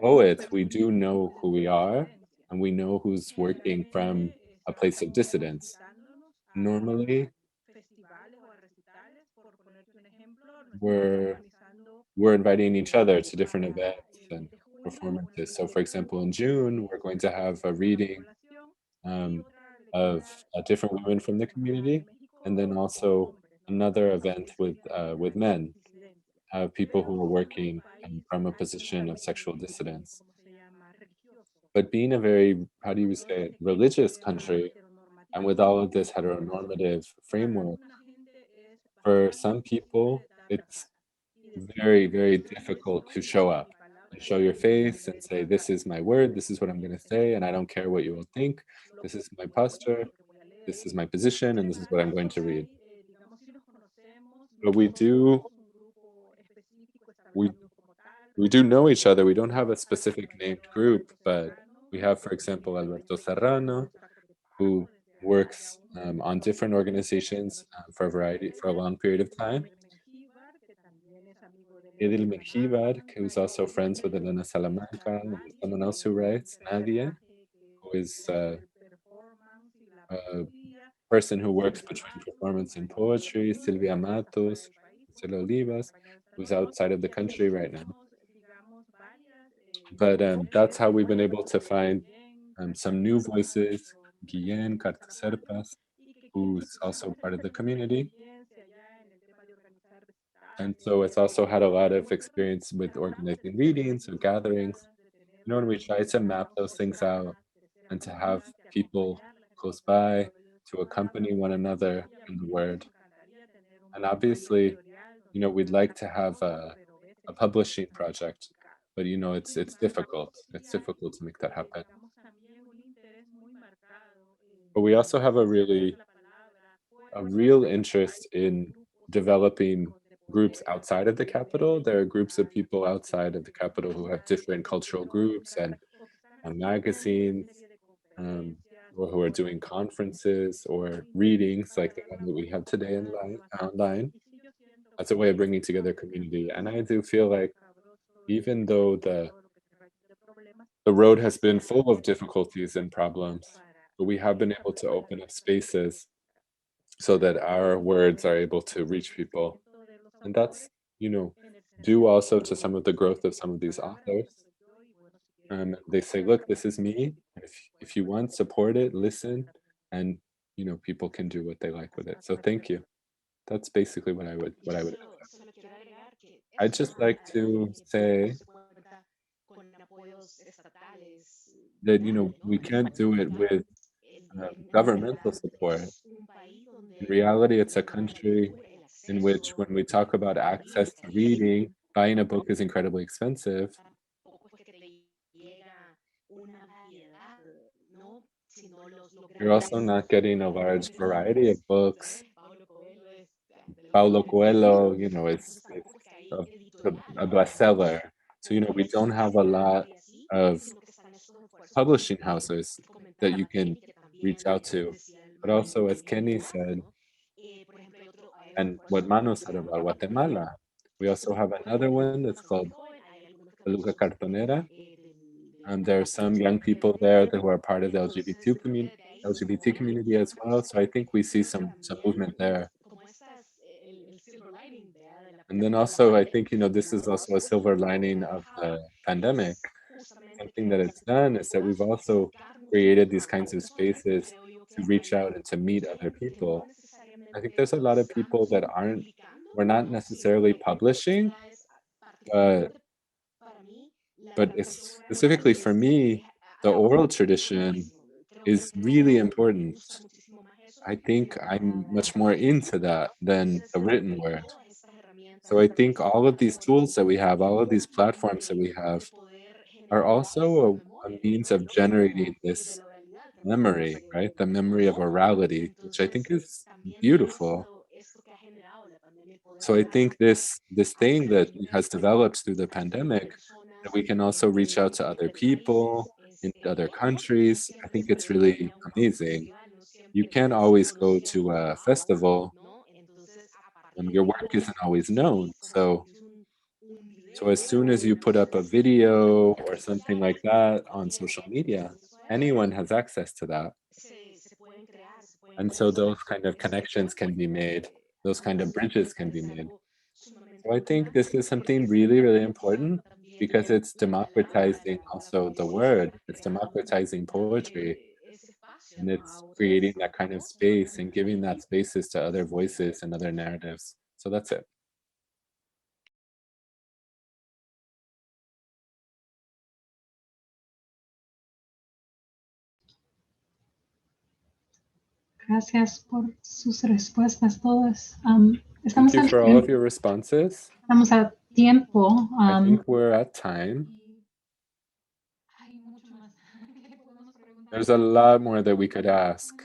poets, we do know who we are, and we know who's working from a place of dissidence. Normally, we're inviting each other to different events, and performances. So for example, in June, we're going to have a reading of different women from the community, and then also another event with men, people who are working from a position of sexual dissidence. But being a very, how do you say it, religious country, and with all of this heteronormative framework, for some people, it's very, very difficult to show up and show your face and say, this is my word, this is what I'm going to say, and I don't care what you will think. This is my posture, this is my position, and this is what I'm going to read. But we do know each other. We don't have a specific named group, but we have, for example, Alberto Serrano, who works on different organizations for a long period of time. Edil Menjivar, who's also friends with Elena Salamanca, and someone else who writes, Nadia, who is a person who works between performance and poetry, Silvia Matos, Marcelo Olivas, who's outside of the country right now. But that's how we've been able to find some new voices, Guillen Cartaserpas, who's also part of the community. And so it's also had a lot of experience with organizing readings or gatherings. You know, when we try to map those things out and to have people close by to accompany one another in the word. And obviously, you know, we'd like to have a publishing project, but you know, it's difficult. It's difficult to make that happen. But we also have a real interest in developing groups outside of the capital. There are groups of people outside of the capital who have different cultural groups and magazines, or who are doing conferences or readings like the one that we have today online. That's a way of bringing together community. And I do feel like even though the road has been full of difficulties and problems, but we have been able to open up spaces so that our words are able to reach people. And that's, you know, due also to some of the growth of some of these authors. They say, look, this is me. If you want, support it, listen, and you know, people can do what they like with it. So thank you. That's basically what I would I'd just like to say that, you know, we can't do it with governmental support. In reality, it's a country in which when we talk about access to reading, buying a book is incredibly expensive. You're also not getting a large variety of books. Paulo Coelho, you know, is a bestseller. So, you know, we don't have a lot of publishing houses that you can reach out to. But also, as Kenny said, and what Manu said about Guatemala, we also have another one that's called Peluca Cartonera. There are some young people there that who are part of the LGBT community as well. So I think we see some movement there. And then also, I think, you know, this is also a silver lining of the pandemic. Something that it's done is that we've also created these kinds of spaces to reach out and to meet other people. I think there's a lot of people that we're not necessarily publishing, but it's specifically for me, the oral tradition is really important. I think I'm much more into that than the written word. So I think all of these tools that we have, all of these platforms that we have, are also a means of generating this memory, right? The memory of orality, which I think is beautiful. So I think this thing that has developed through the pandemic, that we can also reach out to other people in other countries, I think it's really amazing. You can't always go to a festival and your work isn't always known. So as soon as you put up a video or something like that on social media, anyone has access to that. And so those kind of connections can be made, those kind of bridges can be made. So I think this is something really, really important. because it's democratizing also the word, it's democratizing poetry, and it's creating that kind of space and giving that spaces to other voices and other narratives. So that's it. Gracias por sus respuestas todas. Thank you for all of your responses. Estamos a tiempo. I think we're at time. There's a lot more that we could ask.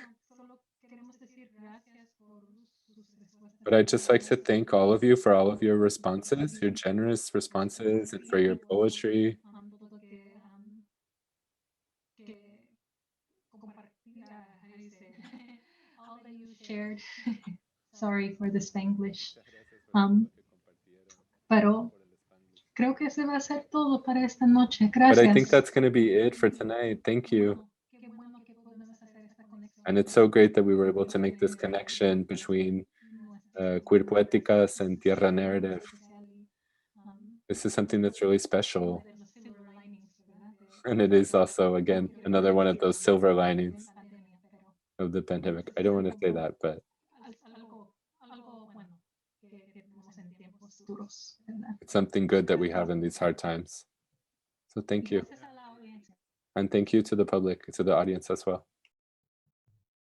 But I'd just like to thank all of you for all of your responses, your generous responses, and for your poetry. All that you shared. Sorry for the Spanglish. Pero creo que ese va a ser todo para esta noche. Gracias. But I think that's going to be it for tonight. Thank you. And it's so great that we were able to make this connection between Cuirpoétikas and Tierra Narrative. This is something that's really special. And it is also, again, another one of those silver linings of the pandemic. I don't want to say that, but it's something good that we have in these hard times. So thank you. And thank you to the public, to the audience as well.